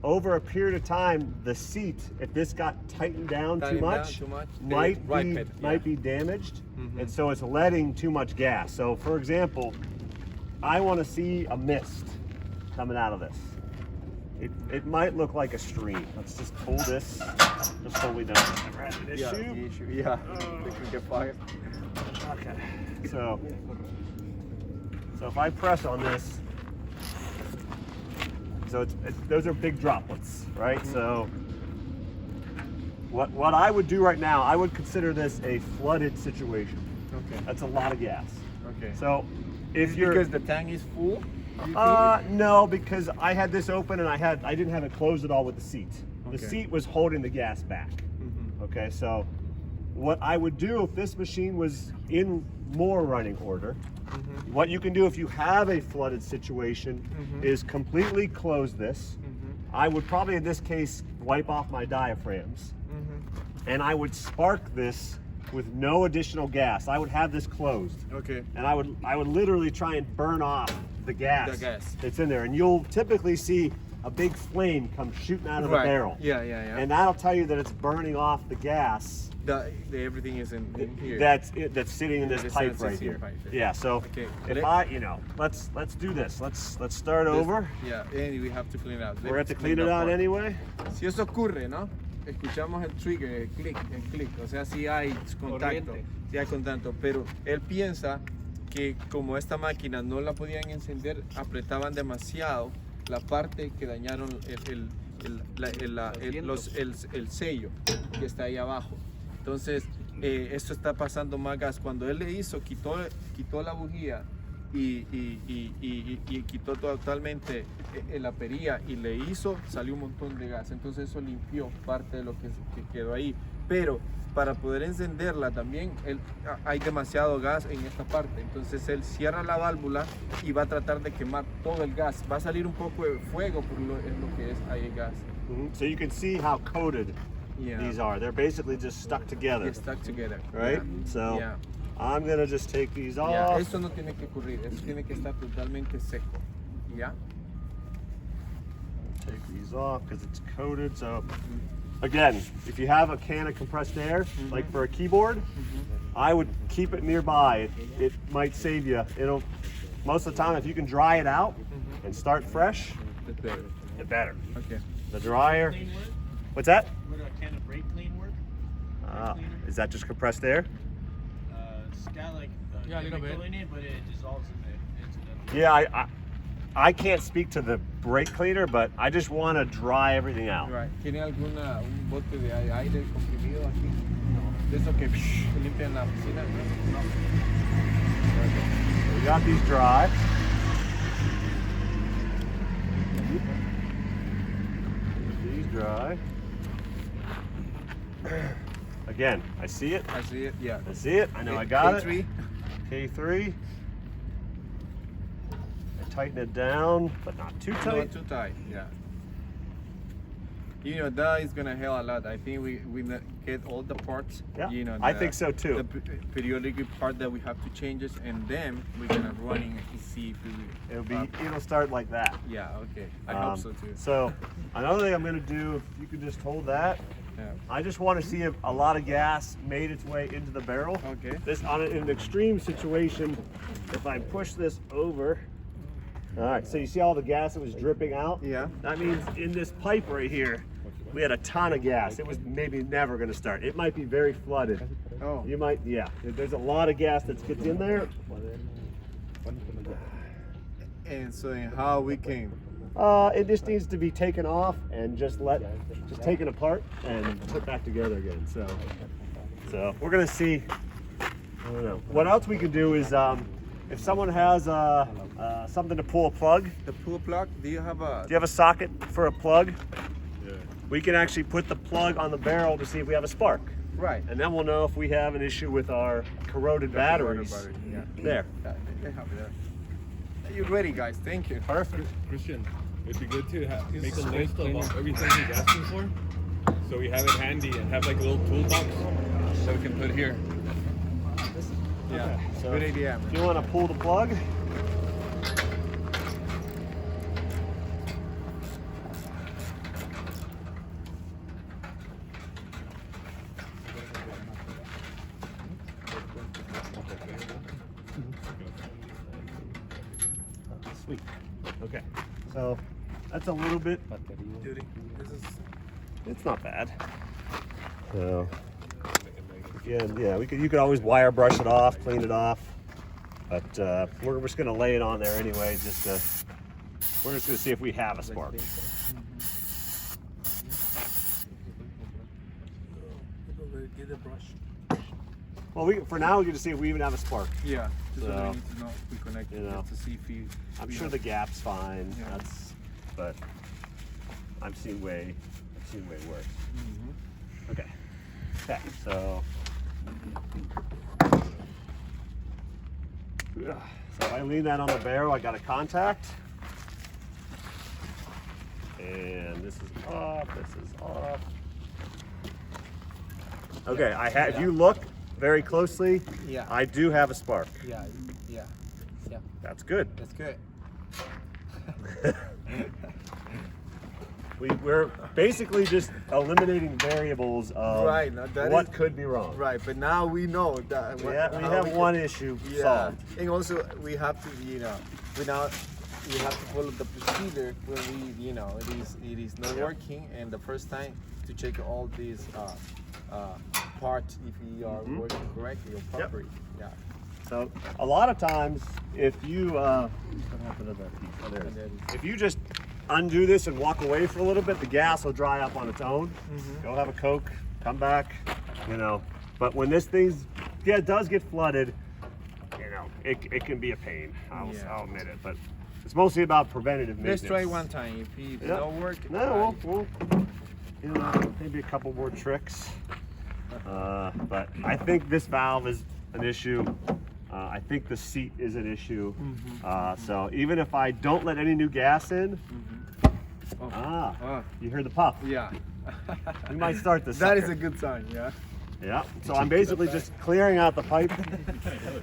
over a period of time, the seat, if this got tightened down too Tightened down much, too much, might they be ripen, might yeah. be damaged, Mhm. and so it's letting too much gas. So, for example, I want to see a mist coming out of this. It might look like a stream. Let's just pull this just so we don't have an Yeah. issue. The issue. Yeah. They can get fired. Okay. So if I press on this, so those are big droplets, right? So what I would do right now, I would consider this a flooded situation. Okay. That's a lot of gas. Okay. So if It's you're because the tank is full. No, because I had this open and I didn't have it closed at all with the seat. The Okay. seat was holding the gas back. Okay, so what I would do if this machine was in more running order, what you can do if you have a flooded situation is completely close this. I would probably in this case wipe off my diaphragms and I would spark this with no additional gas. I would have this closed. Okay. And I would literally try and burn off the gas, that's in there. And you'll typically see a big flame come shooting out of the barrel. Yeah. And that'll tell you that it's burning off the gas Everything is in here. that's sitting in this The pipe sense right is in here. pipe. Yeah, so Okay. if let's do this. Let's start over. Yeah, and we have to clean it out. We're going to clean it out anyway. Si eso ocurre, ¿no? Escuchamos el trigger, el clic, o sea, si hay contacto, Corriente. si hay contacto, pero él piensa que como esta máquina no la podían encender, apretaban demasiado la parte que dañaron el sello que está ahí abajo. Entonces, esto está pasando más gas. Cuando él le hizo, quitó la bujía y quitó totalmente la perilla y le hizo, salió un montón de gas. Entonces eso limpió parte de lo que quedó ahí. Pero para poder encenderla también hay demasiado gas en esta parte. Entonces él cierra la válvula y va a tratar de quemar todo el gas. Va a salir un poco de fuego por lo que es ahí el gas. So you can see how coated these are. They're basically just stuck together. They're stuck together. Right? Yeah. So Yeah. I'm gonna just take these off. Yeah. Esto no tiene que ocurrir, eso tiene que estar totalmente seco. ¿Ya? Take these off because it's coated. So again, if you have a can of compressed air, like for a keyboard, I would keep it nearby. It might save you. Most of the time, if you can dry it out and start fresh, It's better. the better. Okay. The drier. Clean work? What's that? Would a can of brake clean work? Is that just compressed air? It's got like Yeah, a little chemical bit. in it, but it dissolves into the. Yeah, I can't speak to the brake cleaner, but I just want to dry everything out. Right. ¿Tiene un bote de aire comprimido aquí? No. De eso que limpian la piscina, ¿no? We got these dry. These dry. Again, I see it. I see it, yeah. I see it. I know I got K3. it. K3. I tighten it down, but not too tight. Not too tight, yeah. You know, that is gonna help a lot. I think we get all the parts. Yeah, You know, I think so too. The periodic part that we have to change it, and then we're gonna running and see if we. It'll start like that. Yeah, okay. I hope so too. So another thing I'm gonna do, if you could just hold that. Yeah. I just want to see if a lot of gas made its way into the barrel. Okay. This in an extreme situation, if I push this over. All right, so you see all the gas that was dripping out? Yeah. That means in this pipe right here, we had a ton of gas. It was maybe never going to start. It might be very flooded. Oh. You might, yeah. There's a lot of gas that gets in there. And so how we can. It just needs to be taken off and just taken apart and put back together again. So we're gonna see. I don't know. What else we can do is if someone has something to pull a plug. The pull plug, do you have a. Do you have a socket for a plug? Yeah. We can actually put the plug on the barrel to see if we have a spark. Right. And then we'll know if we have an issue with our corroded batteries. Yeah. There. They have it there. Are you ready, guys? Thank you. Perfect. Christian, it'd be good to make a list of everything he's asking for, so we have it handy and have like a little toolbox that we can put here. Yeah. Okay, so Good idea. If you want to pull the plug. Sweet. Okay. So that's a little bit. Duty. This is. It's not bad. So again, yeah, you could always wire brush it off, clean it off, but we're just gonna lay it on there anyway. We're just gonna see if we have a spark. Get the brush. Well, for now we get to see if we even have a spark. Yeah. Just So, what we need to know if we connect you know, to see if we. I'm we sure have- the gap's fine. Yeah. But I've seen way worse. Okay. Okay. So. So if I lean that on the barrel, I got a contact. And this is off, this is off. Okay, if you look very closely, Yeah. I do have a spark. Yeah. That's good. That's good. We're basically just eliminating variables of Right, now that what is- could be wrong. Right, but now we know that. Yeah, we how have can- one issue Yeah, solved. and also we have to, we have to follow the procedure when it is not working, and the first time to check all these parts if we are working correctly or properly. Yeah. So a lot of times, if you what happened to that piece? Oh, there it is. If you just undo this and walk away for a little bit, the gas will dry up on its own. Go have a Coke, come back, But when this thing does get flooded, it can be a pain. I'll admit it, but it's mostly about preventative maintenance. Let's try one time. If it don't work, No, we'll maybe a couple more tricks. But I think this valve is an issue. I think the seat is an issue. So even if I don't let any new gas in, you heard the puff. Yeah. We might start this. That is sucker. a good sign. Yeah. Yeah. So I'm basically just clearing out the pipe.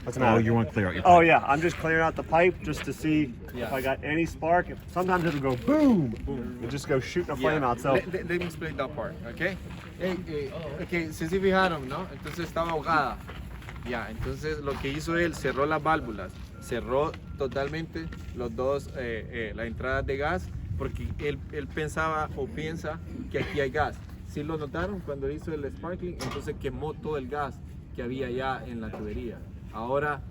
What's the matter? Oh, you want to clear out your Oh yeah, I'm just clearing out the pipe just to see Yeah. if I got any spark. Sometimes it'll go boom, and just go shooting a flame out. So Let me explain that part, okay? Okay, se fijaron, ¿no? Entonces estaba ahogada. Ya, entonces lo que hizo él, cerró las válvulas, cerró totalmente los dos, las entradas de gas, porque él pensaba o piensa que aquí hay gas. Si lo notaron cuando hizo el sparkling, entonces quemó todo el gas que había ya en la tubería. Ahora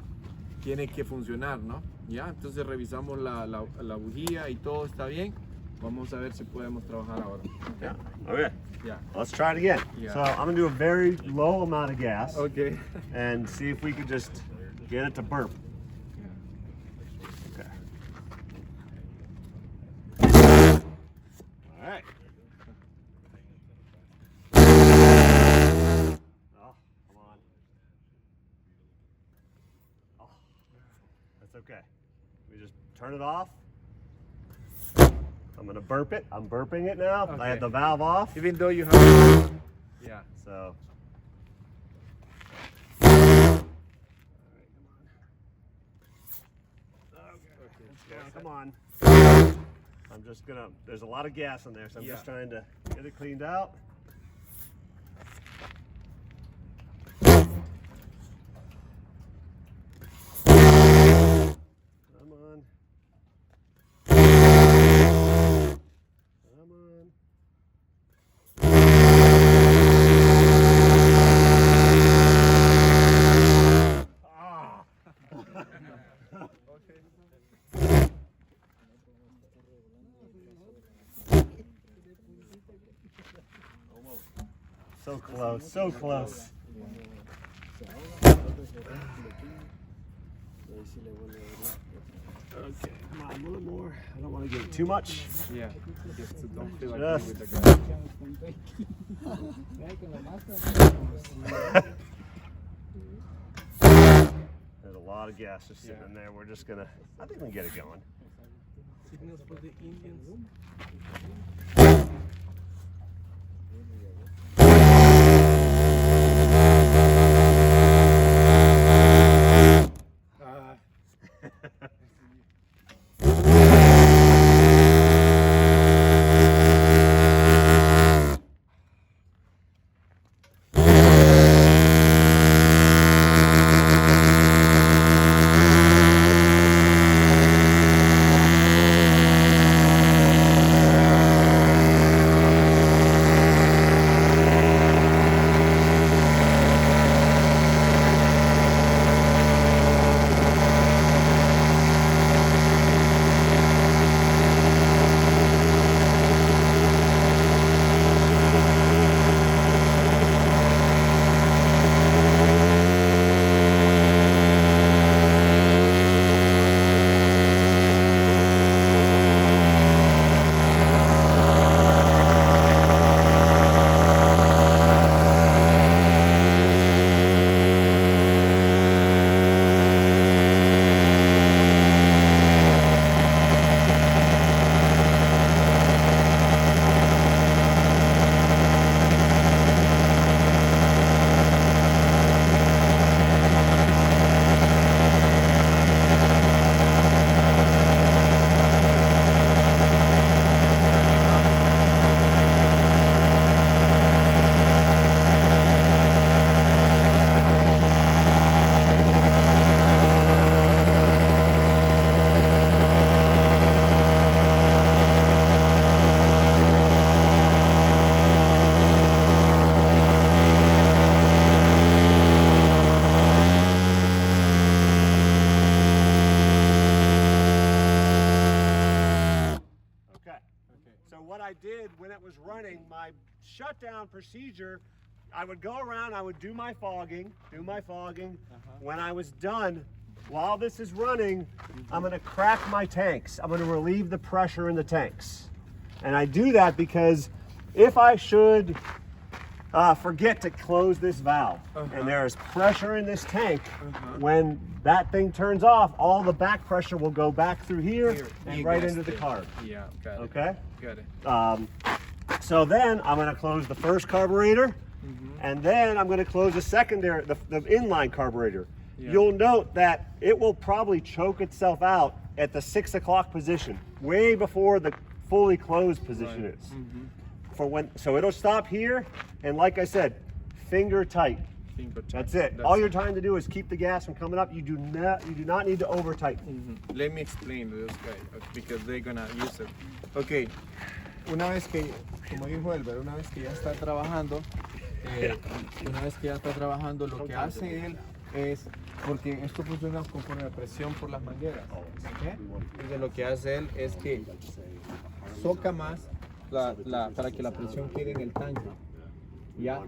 tiene que funcionar, ¿no? Ya, entonces revisamos la bujía y todo está bien. Vamos a ver si podemos trabajar ahora. yeah. Okay. Yeah. Let's try it again. Yeah. So I'm gonna do a very low amount of gas Okay. and see if we can just get it to burp. Okay. All right. Oh, come on. Oh, that's okay. We just turn it off. I'm gonna burp it. I'm burping it now. I Okay. have the valve off. Even though you have, yeah. So. Come on. I'm just gonna, there's a lot of gas in there, so I'm just trying to get it cleaned out. Come on. Come on. Ah. So close, so close. Okay, come on, a little more. I don't want to get it too much. Yeah. Just to don't feel like Just- you with the gas. There's a lot of gas just sitting in there. We're just gonna, I think we can get it going. Signals for the Indians. what I did when it was running, my shutdown procedure, I would go around, I would do my fogging. When I was done, while this is running, I'm gonna crack my tanks. I'm gonna relieve the pressure in the tanks. And I do that because if I should forget to close this valve and there's pressure in this tank, when that thing turns off, all the back pressure will go back through here and right into the carb. Yeah, got it. Okay? Got it. So then I'm going to close the first carburetor, and then I'm going to close the secondary, the inline carburetor. You'll note that it will probably choke itself out at the 6 o'clock position, way before the fully closed position is. So it'll stop here, and like I said, finger tight. That's it. All you're trying to do is keep the gas from coming up. You do not need to over tighten. Let me explain to this guy because they're gonna use it. Okay, una vez que, como dijo Elber, una vez que ya está trabajando, lo que hace él es, porque esto funciona conforme a presión por las mangueras, ¿okay? Entonces lo que hace él es que soca más para que la presión quede en el tanque. Ya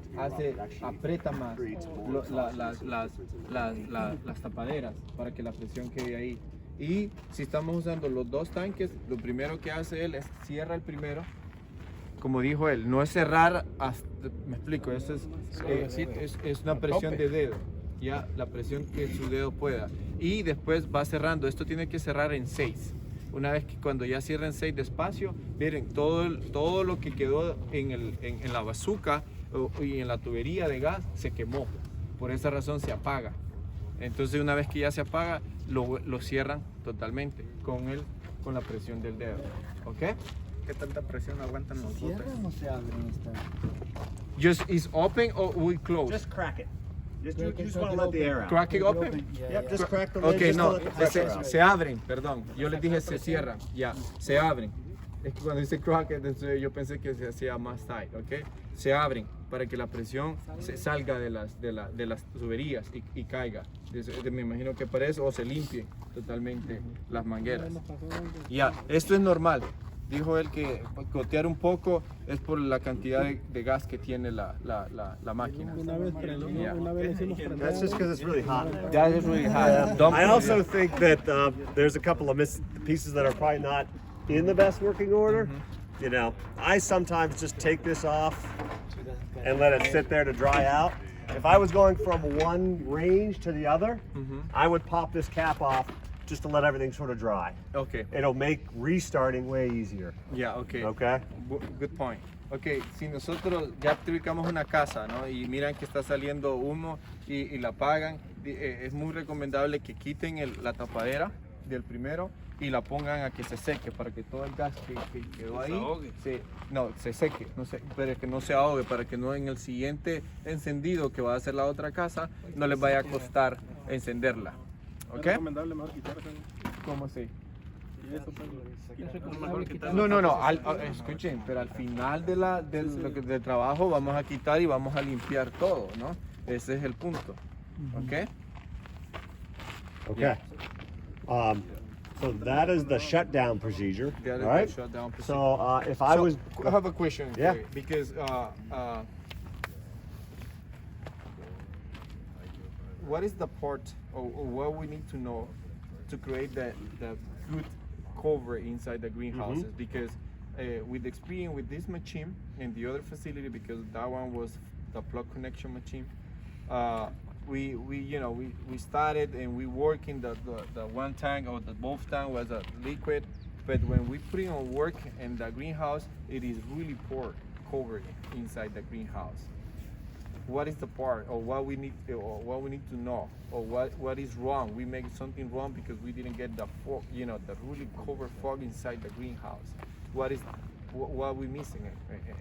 aprieta más las tapaderas para que la presión quede ahí. Y si estamos usando los dos tanques, lo primero que hace él es cierra el primero. Como dijo él, no es cerrar hasta, me explico, eso es una presión de dedo, ya la presión que su dedo pueda. Y después va cerrando, esto tiene que cerrar en 6. Una vez que cuando ya cierren 6 despacio, miren, todo lo que quedó en la bazuca y en la tubería de gas se quemó. Por esa razón se apaga. Entonces una vez que ya se apaga, lo cierran totalmente con la presión del dedo. ¿Ok? ¿Qué tanta presión aguantan los botes? ¿Cierran o se abren esta? Just is open or we close? Just crack it. You just want to let the air out. Crack it open? Yep, just crack the lid. Ok, just to no, let the pressure out. se abren, perdón. Yo les dije se cierran, ya, se abren. Es que cuando dice crack, entonces yo pensé que se hacía más tight, ¿ok? Se abren para que la presión se salga de las tuberías y caiga. Me imagino que para eso, o se limpie totalmente las mangueras. Ya, esto es normal. Dijo él que gotear un poco es por la cantidad de gas que tiene la máquina. That's just because it's really hot. That is really hot. I also think that there's a couple of pieces that are probably not in the best working order. You know, I sometimes just take this off and let it sit there to dry out. If I was going from one range to the other, I would pop this cap off just to let everything sort of dry. Okay. It'll make restarting way easier. Yeah, okay. Okay? Good point. Ok, si nosotros ya ubicamos una casa, ¿no? Y miran que está saliendo humo y la apagan, es muy recomendable que quiten la tapadera del primero y la pongan a que se seque para que todo el gas que quedó ahí se seque, pero que no se ahogue, para que no en el siguiente encendido que va a hacer la otra casa no les vaya a costar encenderla. ¿Ok? Es recomendable mejor quitar eso. ¿Cómo así? No, Escuchen, pero al final del trabajo vamos a quitar y vamos a limpiar todo, ¿no? Ese es el punto. ¿Ok? Okay. So that is the shutdown procedure, right? So if I was... I have a question. Yeah. Because what is the part or what we need to know to create the good cover inside the greenhouses? Because with experience with this machine and the other facility, because that one was the plug connection machine, we started and we work in the one tank or the both tank was a liquid, but when we put it on work in the greenhouse, it is really poor covered inside the greenhouse. What is the part, or what we need to know, or what is wrong? We make something wrong because we didn't get the fog, the really covered fog inside the greenhouse. What are we missing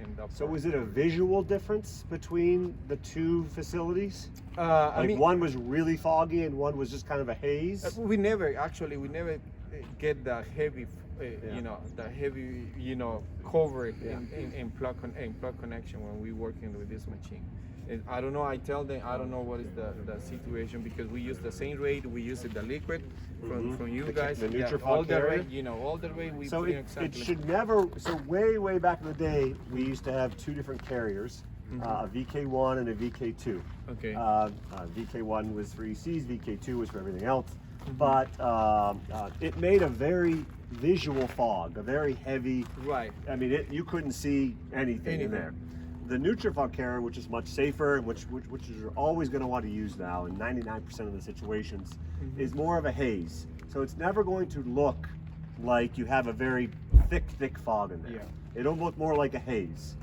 in that? So was it a visual difference between the two facilities? I mean, one was really foggy and one was just kind of a haze? We never get the heavy, cover in plug connection when we working with this machine. I don't know. I tell them I don't know what is the situation because we use the same rate. We use the liquid from you guys. The Yeah, Nutrifol all the carrier? rate, all the rate we So bring it exactly. should never. So way back in the day, we used to have two different carriers, a VK1 and a VK2. Okay. VK1 was for ECs, VK2 was for everything else. But it made a very visual fog, a very heavy. Right. I mean, you couldn't see anything in there. The Nutrifol carrier, which is much safer, and which you're always going to want to use now in 99% of the situations, is more of a haze. So it's never going to look like you have a very thick fog in there. Yeah. It'll look more like a haze.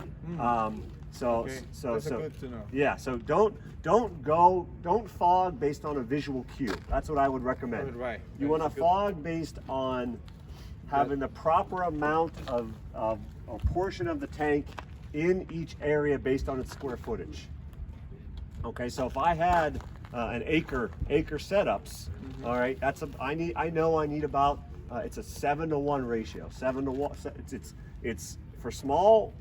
So That's good to know. yeah. So don't fog based on a visual cue. That's what I would recommend. Right. You want to That's good. fog based on having the proper amount of a portion of the tank in each area based on its square footage. Okay, so if I had an acre setups, all right, I know I need about it's a 7-to-1 ratio. 7-to-1. It's for small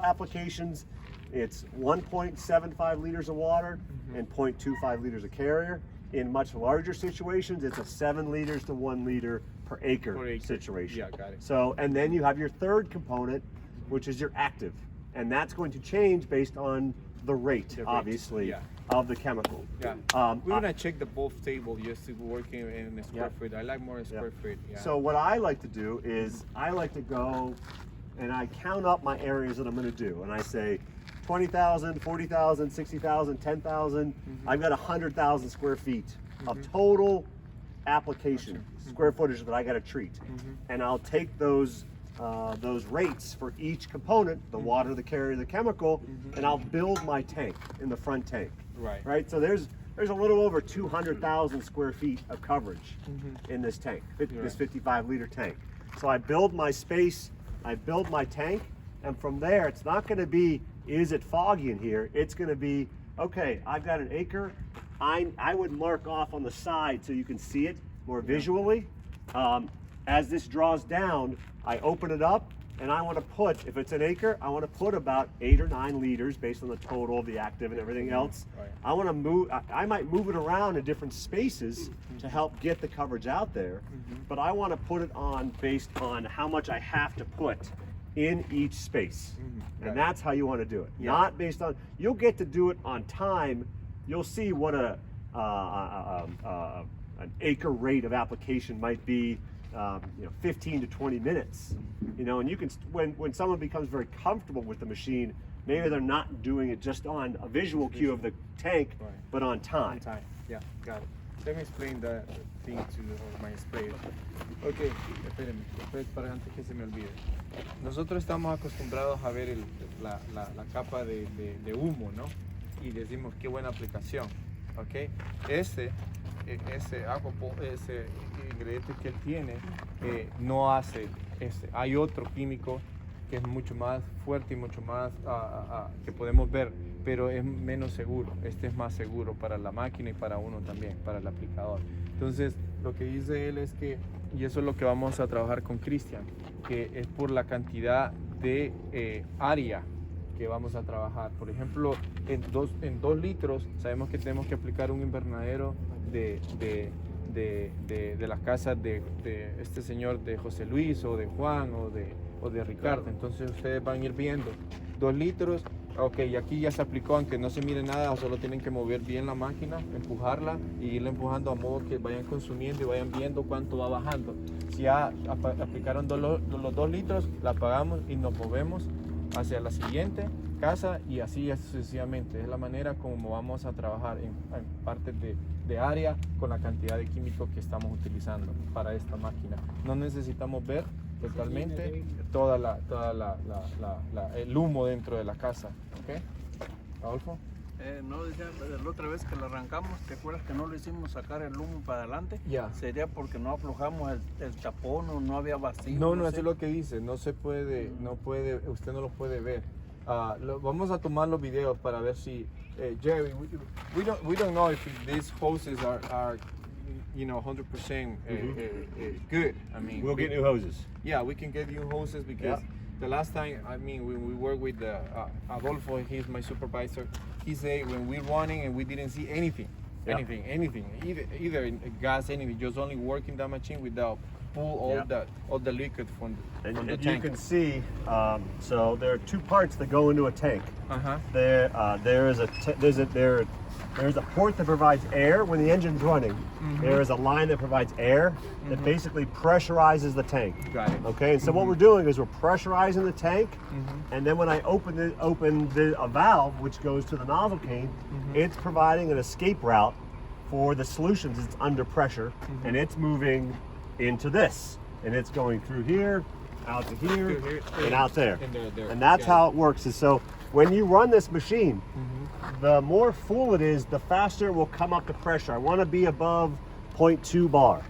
applications. It's 1.75 liters of water and 0.25 liters of carrier. In much larger situations, it's a 7 liters to 1 liter per acre situation. Yeah, got it. So, and then you have your third component, which is your active, and that's going to change based on the rate, obviously, yeah. of the chemical. Yeah. We want to check the both table just to working in the square foot. I like more square foot. Yeah. So what I like to do is I like to go and I count up my areas that I'm going to do, and I say 20,000, 40,000, 60,000, 10,000. I've got 100,000 square feet of total application square footage that I got to treat, and I'll take those rates for each component, the water, the carrier, the chemical, and I'll build my tank in the front tank. Right. So there's a little over 200,000 square feet of coverage in this tank, this 55-liter tank. So I build my space, I build my tank, and from there it's not going to be, is it foggy in here? It's going to be, okay, I've got an acre. I would mark off on the side so you can see it more visually. As this draws down, I open it up, and I want to put, if it's an acre, I want to put about 8 or 9 liters based on the total of the active and everything else. I want to move, I might move it around in different spaces to help get the coverage out there, but I want to put it on based on how much I have to put in each space. And that's how you want to do it. Not based on, you'll get to do it on time. You'll see what an acre rate of application might be. 15 to 20 minutes, and you can, when someone becomes very comfortable with the machine, maybe they're not doing it just on a visual cue of the tank, but on time. Yeah, got it. Let me explain the thing to my sprayer. Ok, espérenme, para antes que se me olvide. Nosotros estamos acostumbrados a ver la capa de humo, ¿no? Y decimos qué buena aplicación, ok. Ese ingrediente que él tiene no hace hay otro químico que es mucho más fuerte y mucho más que podemos ver, pero es menos seguro. Este es más seguro para la máquina y para uno también, para el aplicador. Entonces lo que dice él es que, y eso es lo que vamos a trabajar con Cristian, que es por la cantidad de área que vamos a trabajar. Por ejemplo, en 2 litros sabemos que tenemos que aplicar un invernadero de las casas de este señor, de José Luis o de Juan o de Ricardo. Entonces ustedes van a ir viendo 2 litros, ok, y aquí ya se aplicó, aunque no se mire nada, solo tienen que mover bien la máquina, empujarla y irla empujando a modo que vayan consumiendo y vayan viendo cuánto va bajando. Si ya aplicaron los 2 litros, la apagamos y nos movemos hacia la siguiente casa y así sucesivamente. Es la manera como vamos a trabajar en partes de área con la cantidad de químicos que estamos utilizando para esta máquina. No necesitamos ver totalmente el humo dentro de la casa. ¿Ok? Adolfo. No, decía, la otra vez que lo arrancamos, ¿te acuerdas que no lo hicimos sacar el humo para adelante? Ya. Sería porque no aflojamos el tapón o no había vacío. No, sé. eso es lo que dice, no se puede, usted no lo puede ver. Vamos a tomar los videos para ver si, Jerry, we don't know if these hoses are 100% good. I mean, We'll get new hoses. Yeah, we can get new hoses because the last time, I mean, when we worked with Adolfo, he's my supervisor, he said when we're running and we didn't see anything, Yeah. anything, either in gas, anything, just only working that machine without pull all the liquid from the And you tank. can see, so there are two parts that go into a tank. Uh-huh. There's a port that provides air when the engine's running. There is a line that provides air that basically pressurizes the tank. Got it. Okay, and so what we're doing is we're pressurizing the tank, and then when I open a valve which goes to the nozzle cane, it's providing an escape route for the solutions. It's under pressure, and it's moving into this, and it's going through here, out to here, Through here, and out there. and there. And that's Got how it works. Is so when you run this machine, the more full it is, the faster it will come up to pressure. I want to be above 0.2 bar.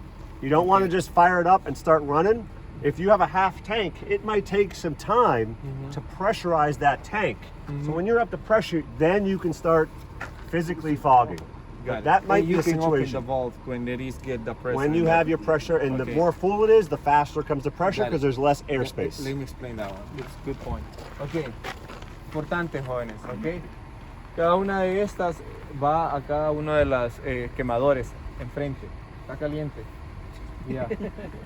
You don't want to just fire it up and start running. If you have a half tank, it might take some time to pressurize that tank. So when you're up to pressure, then you can start physically fogging. Got it. That might And be you the can open the situation. valve when it is get the pressure. When you in have there. your pressure, and the Okay. more full it is, the faster comes the pressure Got it. because there's less Let airspace. me explain that one. It's a good point. Ok. Importante, jóvenes. Ok. Cada una de estas va a cada uno de las quemadores enfrente. Está caliente. Ya.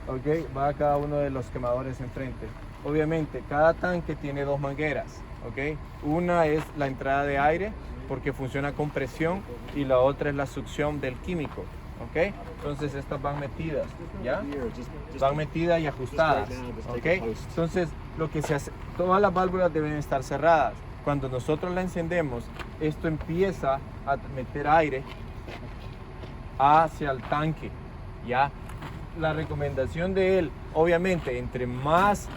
Ok. Va a cada uno de los quemadores enfrente. Obviamente, cada tanque tiene dos mangueras. Ok. Una es la entrada de aire porque funciona con presión y la otra es la succión del químico. Ok. Entonces estas van metidas. ¿Ya? Van metidas y ajustadas, ¿ok? Entonces, lo que se hace, todas las válvulas deben estar cerradas. Cuando nosotros la encendemos, esto empieza a meter aire hacia el tanque, ¿ya? La recomendación de él, obviamente, entre más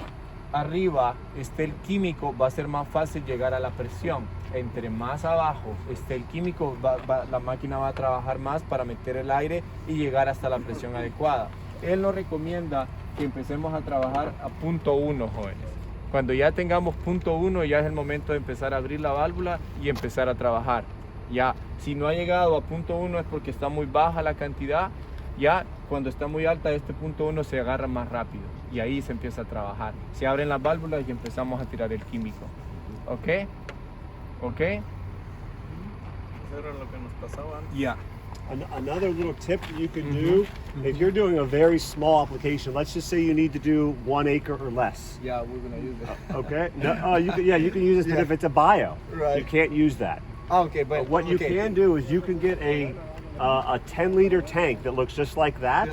arriba esté el químico, va a ser más fácil llegar a la presión. Entre más abajo esté el químico, la máquina va a trabajar más para meter el aire y llegar hasta la presión adecuada. Él nos recomienda que empecemos a trabajar a punto 1, jóvenes. Cuando ya tengamos punto 1, ya es el momento de empezar a abrir la válvula y empezar a trabajar. Ya, si no ha llegado a punto 1 es porque está muy baja la cantidad. Ya, cuando está muy alta, este punto 1 se agarra más rápido y ahí se empieza a trabajar. Se abren las válvulas y empezamos a tirar el químico. ¿Ok? ¿Ok? Eso era lo que nos pasaba antes. Yeah. Another little tip that you can do, if you're doing a very small application, let's just say you need to do 1 acre or less. Yeah, we're gonna use that. Okay? No, you can use this, but if it's a bio, Right. you can't use that. Okay, but What you can do is you can get a 10-liter tank that looks just like that,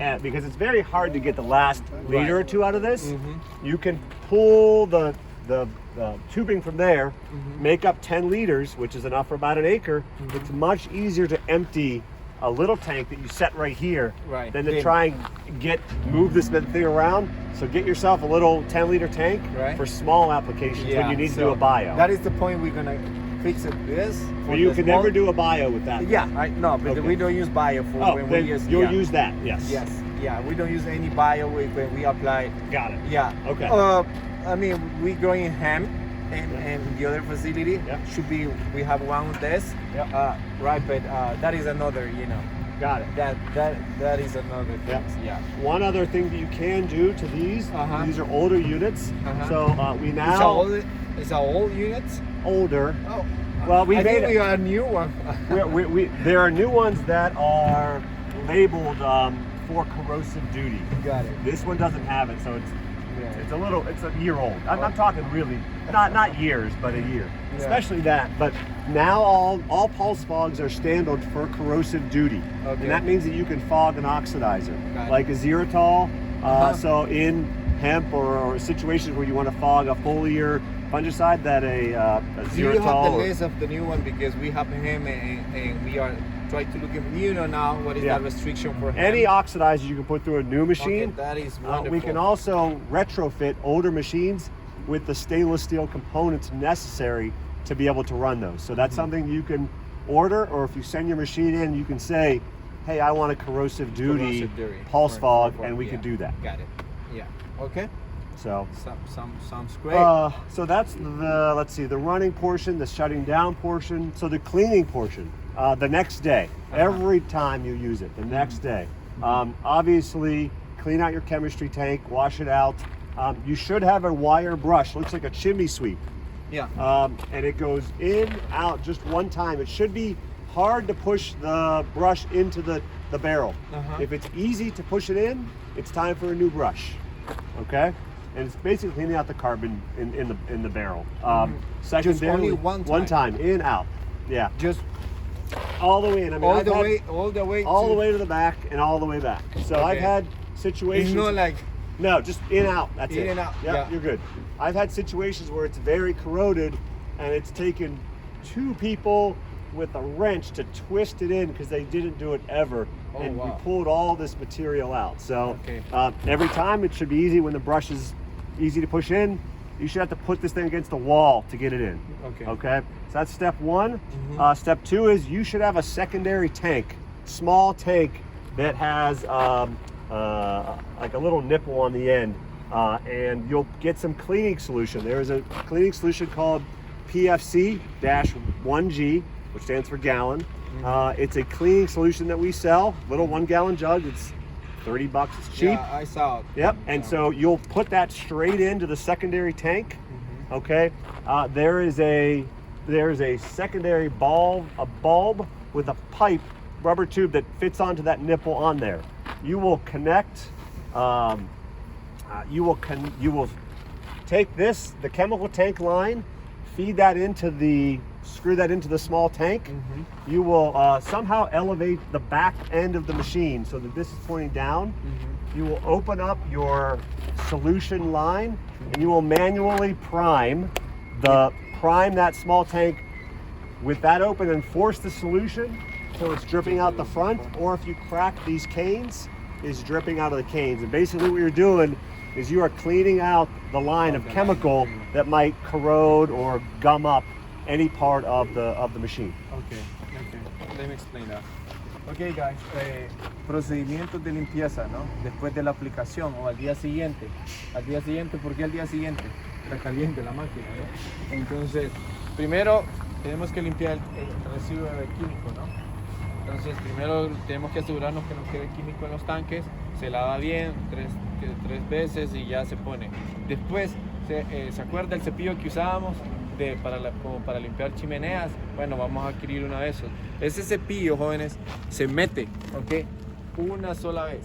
and because it's very hard to get the last liter or two out of this. You can pull the tubing from there, make up 10 liters, which is enough for about an acre. It's much easier to empty a little tank that you set right here Right. than to Then- try and move this thing around. So get yourself a little 10-liter tank Right. for small applications when you need to do a bio. That is the point we're gonna fix it this. But you can never do a bio with that. Yeah, no, but Okay. we don't use bio for Oh, when then we use. you'll yeah. use that. Yes. Yes, yeah, we don't use any bio when we apply. Got it. Yeah. Okay. I mean, we growing hemp, and the other facility Yeah. should be. We have one of this. Yeah. Right, but that is another. Got it. That is another Yeah. thing. Yeah. One other thing that you can do to these are older units. Uh-huh. So we It's now a old unit. older. Oh. Well, we I think made we got a new one. there are new ones that are labeled for corrosive duty. Got it. This one doesn't have it, so it's Yeah. it's a year old. I'm talking really not years, but a year. Yeah. Especially that. But now all pulse fogs are standard for corrosive duty, Okay. and that means that you can fog an oxidizer Got it. like a xeritol. Uh-huh. So in hemp or situations where you want to fog a foliar fungicide, that a Do you have xeritol. the or- list of the new one because we have him and we are trying to look at now what is Yeah. the restriction for him? Any oxidizer you can put through a new Okay, machine. that is wonderful. We can also retrofit older machines with the stainless steel components necessary to be able to run those. So that's something you can order, or if you send your machine in, you can say, hey, I want a corrosive duty pulse fog, and we can do that. Got it. Yeah. Okay. So Sounds great. so that's the running portion, the shutting down portion. So the cleaning portion, the next day, every time you use it, the next day. Obviously, clean out your chemistry tank, wash it out. You should have a wire brush, looks like a chimney sweep. Yeah. And it goes in, out just one time. It should be hard to push the brush into the barrel. If it's easy to push it in, it's time for a new brush. Okay? And it's basically cleaning out the carbon in the barrel. Just only one time. in, out. Yeah. Just All the way in. I mean, all the way to the back and all the way back. So Okay. I've had situations. It's not like No, just in, out. That's it. In and out, Yep, yeah. you're good. I've had situations where it's very corroded and it's taken 2 people with a wrench to twist it in because they didn't do it ever. Oh, and we wow. pulled all this material out. So Okay. every time it should be easy when the brush is easy to push in. You should have to put this thing against the wall to get it in. Okay. Okay. So that's step 1. Step 2 is you should have a secondary tank, small tank that has like a little nipple on the end, and you'll get some cleaning solution. There is a cleaning solution called PFC-1G, which stands for gallon. It's a cleaning solution that we sell, little 1-gallon jug. It's $30. It's cheap. Yeah, I saw it. Yep. And so you'll put that straight into the secondary tank. Okay. There is a secondary bulb with a pipe, rubber tube that fits onto that nipple on there. You will connect. You will take the chemical tank line, feed that screw that into the small tank. You will somehow elevate the back end of the machine so that this is pointing down. You will open up your solution line and you will manually prime that small tank with that open and force the solution so it's dripping out the front, or if you crack these canes, it's dripping out of the canes. And basically what you're doing is you are cleaning out the line of chemical that might corrode or gum up any part of the machine. Okay. Let me explain that. Okay, guys. Procedimientos de limpieza, ¿no? Después de la aplicación o al día siguiente. Al día siguiente, ¿por qué al día siguiente? Está caliente la máquina, ¿no? Entonces, primero tenemos que limpiar el residuo de químico, ¿no? Entonces, primero tenemos que asegurarnos que no quede químico en los tanques. Se lava bien 3 veces y ya se pone. Después, ¿se acuerda el cepillo que usábamos como para limpiar chimeneas? Bueno, vamos a adquirir uno de esos. Ese cepillo, jóvenes, se mete, ¿ok? Una sola vez.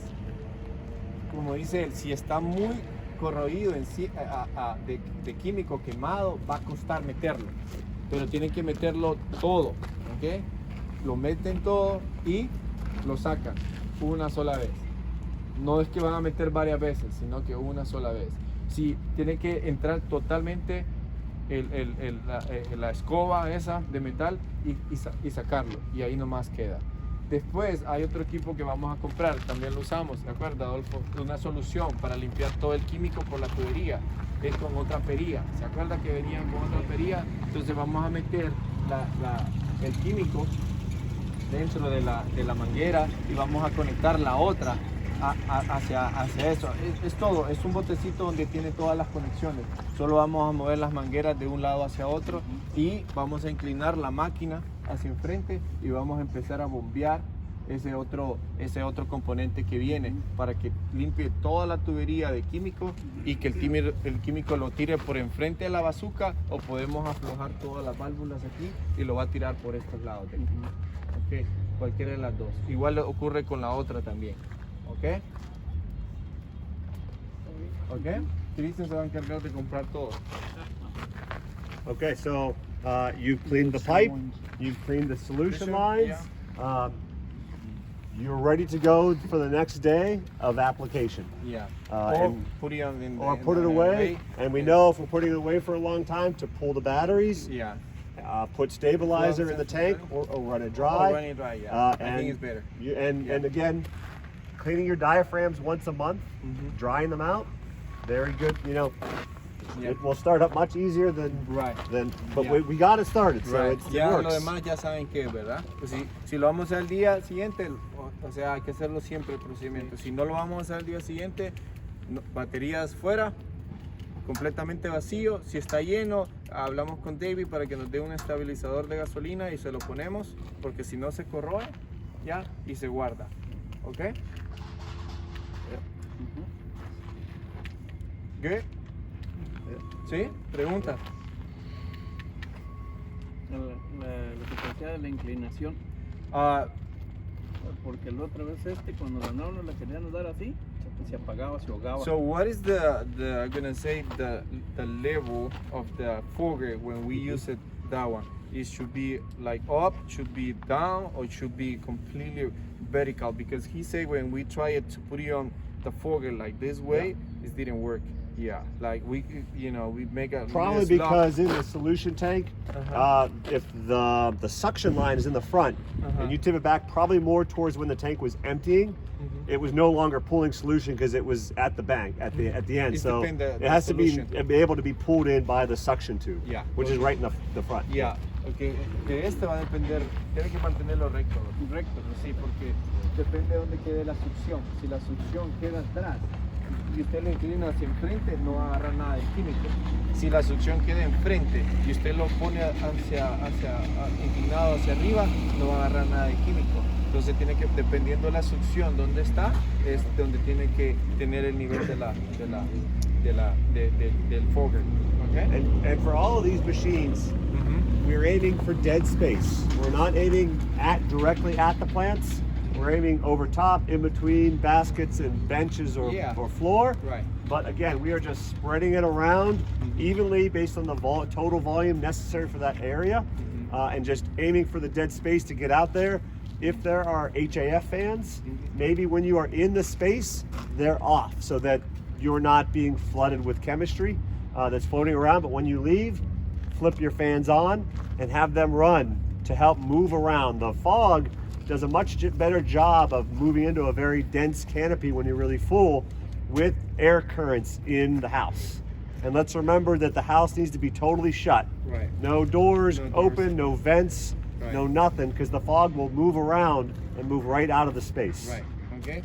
Como dice él, si está muy corroído de químico quemado, va a costar meterlo. Pero tienen que meterlo todo, ¿ok? Lo meten todo y lo sacan una sola vez. No es que van a meter varias veces, sino que una sola vez. Sí, tiene que entrar totalmente la escoba esa de metal y sacarlo, y ahí nomás queda. Después hay otro equipo que vamos a comprar, también lo usamos, ¿de acuerdo, Adolfo? Una solución para limpiar todo el químico por la tubería, es con otra perilla. ¿Se acuerda que venían con otra perilla? Entonces vamos a meter el químico dentro de la manguera y vamos a conectar la otra hacia eso. Es todo, es un botecito donde tiene todas las conexiones. Solo vamos a mover las mangueras de un lado hacia otro y vamos a inclinar la máquina hacia enfrente y vamos a empezar a bombear ese otro componente que viene para que limpie toda la tubería de químico y que el químico lo tire por enfrente de la bazuca, o podemos aflojar todas las válvulas aquí y lo va a tirar por estos lados de aquí. Okay. Cualquiera de las dos. Igual ocurre con la otra también. ¿Ok? ¿Ok? Cristian se va a encargar de comprar todo. Okay, so you've cleaned the pipe, you've cleaned the solution lines. You're ready to go for the next day of application. Yeah. Or put it on put it away. And we know if we're putting it away for a long time to pull the batteries. Yeah. Put stabilizer in the tank or run it dry. Or run it dry, yeah. I think it's better. And again, cleaning your diaphragms once a month, drying them out, very good. You know, it will start up much easier than we got it started. So it ya works. lo demás ya saben que, ¿verdad? Pues si lo vamos a hacer al día siguiente, o sea, hay que hacerlo siempre el procedimiento. Si no lo vamos a hacer al día siguiente, baterías fuera, completamente vacío. Si está lleno, hablamos con David para que nos dé un estabilizador de gasolina y se lo ponemos, porque si no se corroe ya y se guarda. ¿Ok? Good. Good? ¿Sí? Pregunta. Lo que te decía de la inclinación. Porque la otra vez cuando la no la querían dar así, se apagaba, se ahogaba. So what is the I'm gonna say the level of the fogger when we use it, that one? It should be like up, should be down, or it should be completely vertical? Because he said when we tried to put it on the fogger like this way, it didn't work. Yeah, like we make a Probably because in the solution tank, if the suction line is in the front and you tip it back probably more towards when the tank was emptying, it was no longer pulling solution because it was at the bank at the end. It's So the it has to be solution. able to be pulled in by the suction tube, which is right in the front. Yeah, okay. De este va a depender, tiene que mantenerlo recto. Recto, sí, porque depende de dónde quede la succión. Si la succión queda atrás y usted lo inclina hacia enfrente, no va a agarrar nada de químico. Si la succión queda enfrente y usted lo pone inclinado hacia arriba, no va a agarrar nada de químico. Entonces tiene que, dependiendo de la succión donde está, es donde tiene que tener el nivel del fogger. Okay? And for all of these machines, we're aiming for dead space. We're not aiming directly at the plants. We're aiming over top, in between baskets and benches or floor. Right. But again, we are just spreading it around evenly based on the total volume necessary for that area, and just aiming for the dead space to get out there. If there are HAF fans, maybe when you are in the space, they're off so that you're not being flooded with chemistry that's floating around. But when you leave, flip your fans on and have them run to help move around. The fog does a much better job of moving into a very dense canopy when you're really full with air currents in the house. And let's remember that the house needs to be totally shut. Right. No doors open, no vents, Right. no nothing, because the fog will move around and move right out of the space. Right. Okay.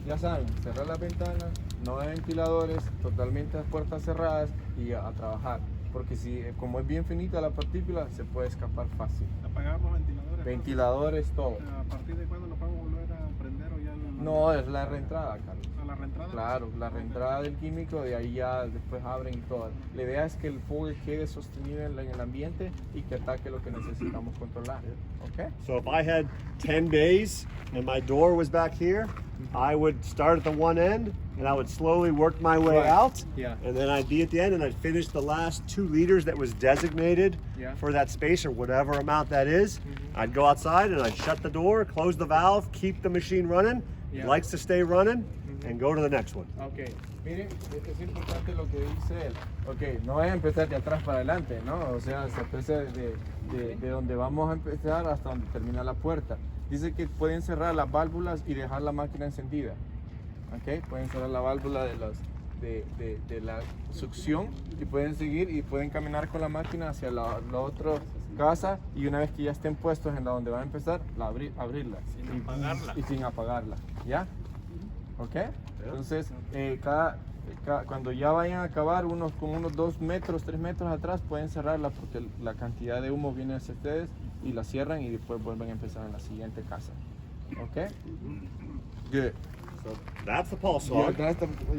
Ya saben, cerrar las ventanas, no hay ventiladores, totalmente las puertas cerradas y a trabajar. Porque si, como es bien finita la partícula, se puede escapar fácil. Apagamos los ventiladores. Ventiladores, todo. ¿A partir de cuándo nos vamos a volver a prender o ya No, es la reentrada, Carlos. a la reentrada? Claro, la reentrada del químico, de ahí ya después abren y todo. La idea es que el fogger quede sostenido en el ambiente y que ataque lo que necesitamos controlar. Okay? So if I had 10 bays and my door was back here, I would start at the one end and I would slowly work my way Right. out. Yeah. And then I'd be at the end and I'd finish the last 2 liters that was designated for that space or whatever amount that is. I'd go outside and I'd shut the door, close the valve, keep the machine running. It likes to stay running and go to the next one. Ok, miren, es importante lo que dice él. Ok, no es empezar de atrás para adelante, ¿no? O sea, se empieza de donde vamos a empezar hasta donde termina la puerta. Dice que pueden cerrar las válvulas y dejar la máquina encendida. Ok, pueden cerrar la válvula de la succión y pueden seguir y pueden caminar con la máquina hacia la otra casa y una vez que ya estén puestos en la donde van a empezar, abrirla. Sin apagarla. Y sin apagarla, ¿ya? ¿Ok? Entonces, cuando ya vayan a acabar, como unos 2 metros, 3 metros atrás, pueden cerrarla porque la cantidad de humo viene hacia ustedes y la cierran y después vuelven a empezar en la siguiente casa. ¿Ok? Good. So that's the PulsFOG.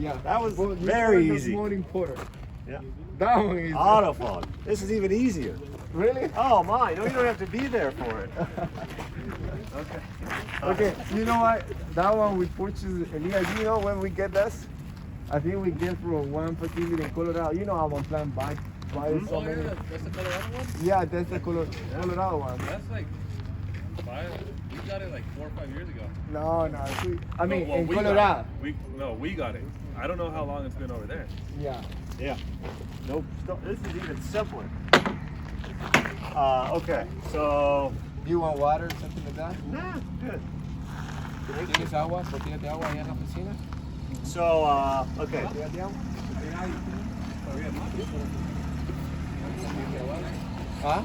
Yeah, That was very easy. More important. Yeah. That one is Autofog. This is even easier. really. Oh my, no, you don't have to be there for it. Okay, you know what? That one we purchased, Elias, you know when we get this? I think we get from one facility in Colorado. You know how one plan buy so many. That's the Colorado one? Yeah, that's the Colorado one. That's like 5. We got it like 4 or 5 years ago. No, I mean, Well, in we got Colorado. it. We got it. I don't know how long it's been over there. Yeah. Yeah. Nope. This is even simpler. Okay, so. You want water or something like that? Nah, good. ¿Tienes agua? ¿Botellas de agua allá en la oficina? So, okay. ¿Botellas de agua? ¿Ah?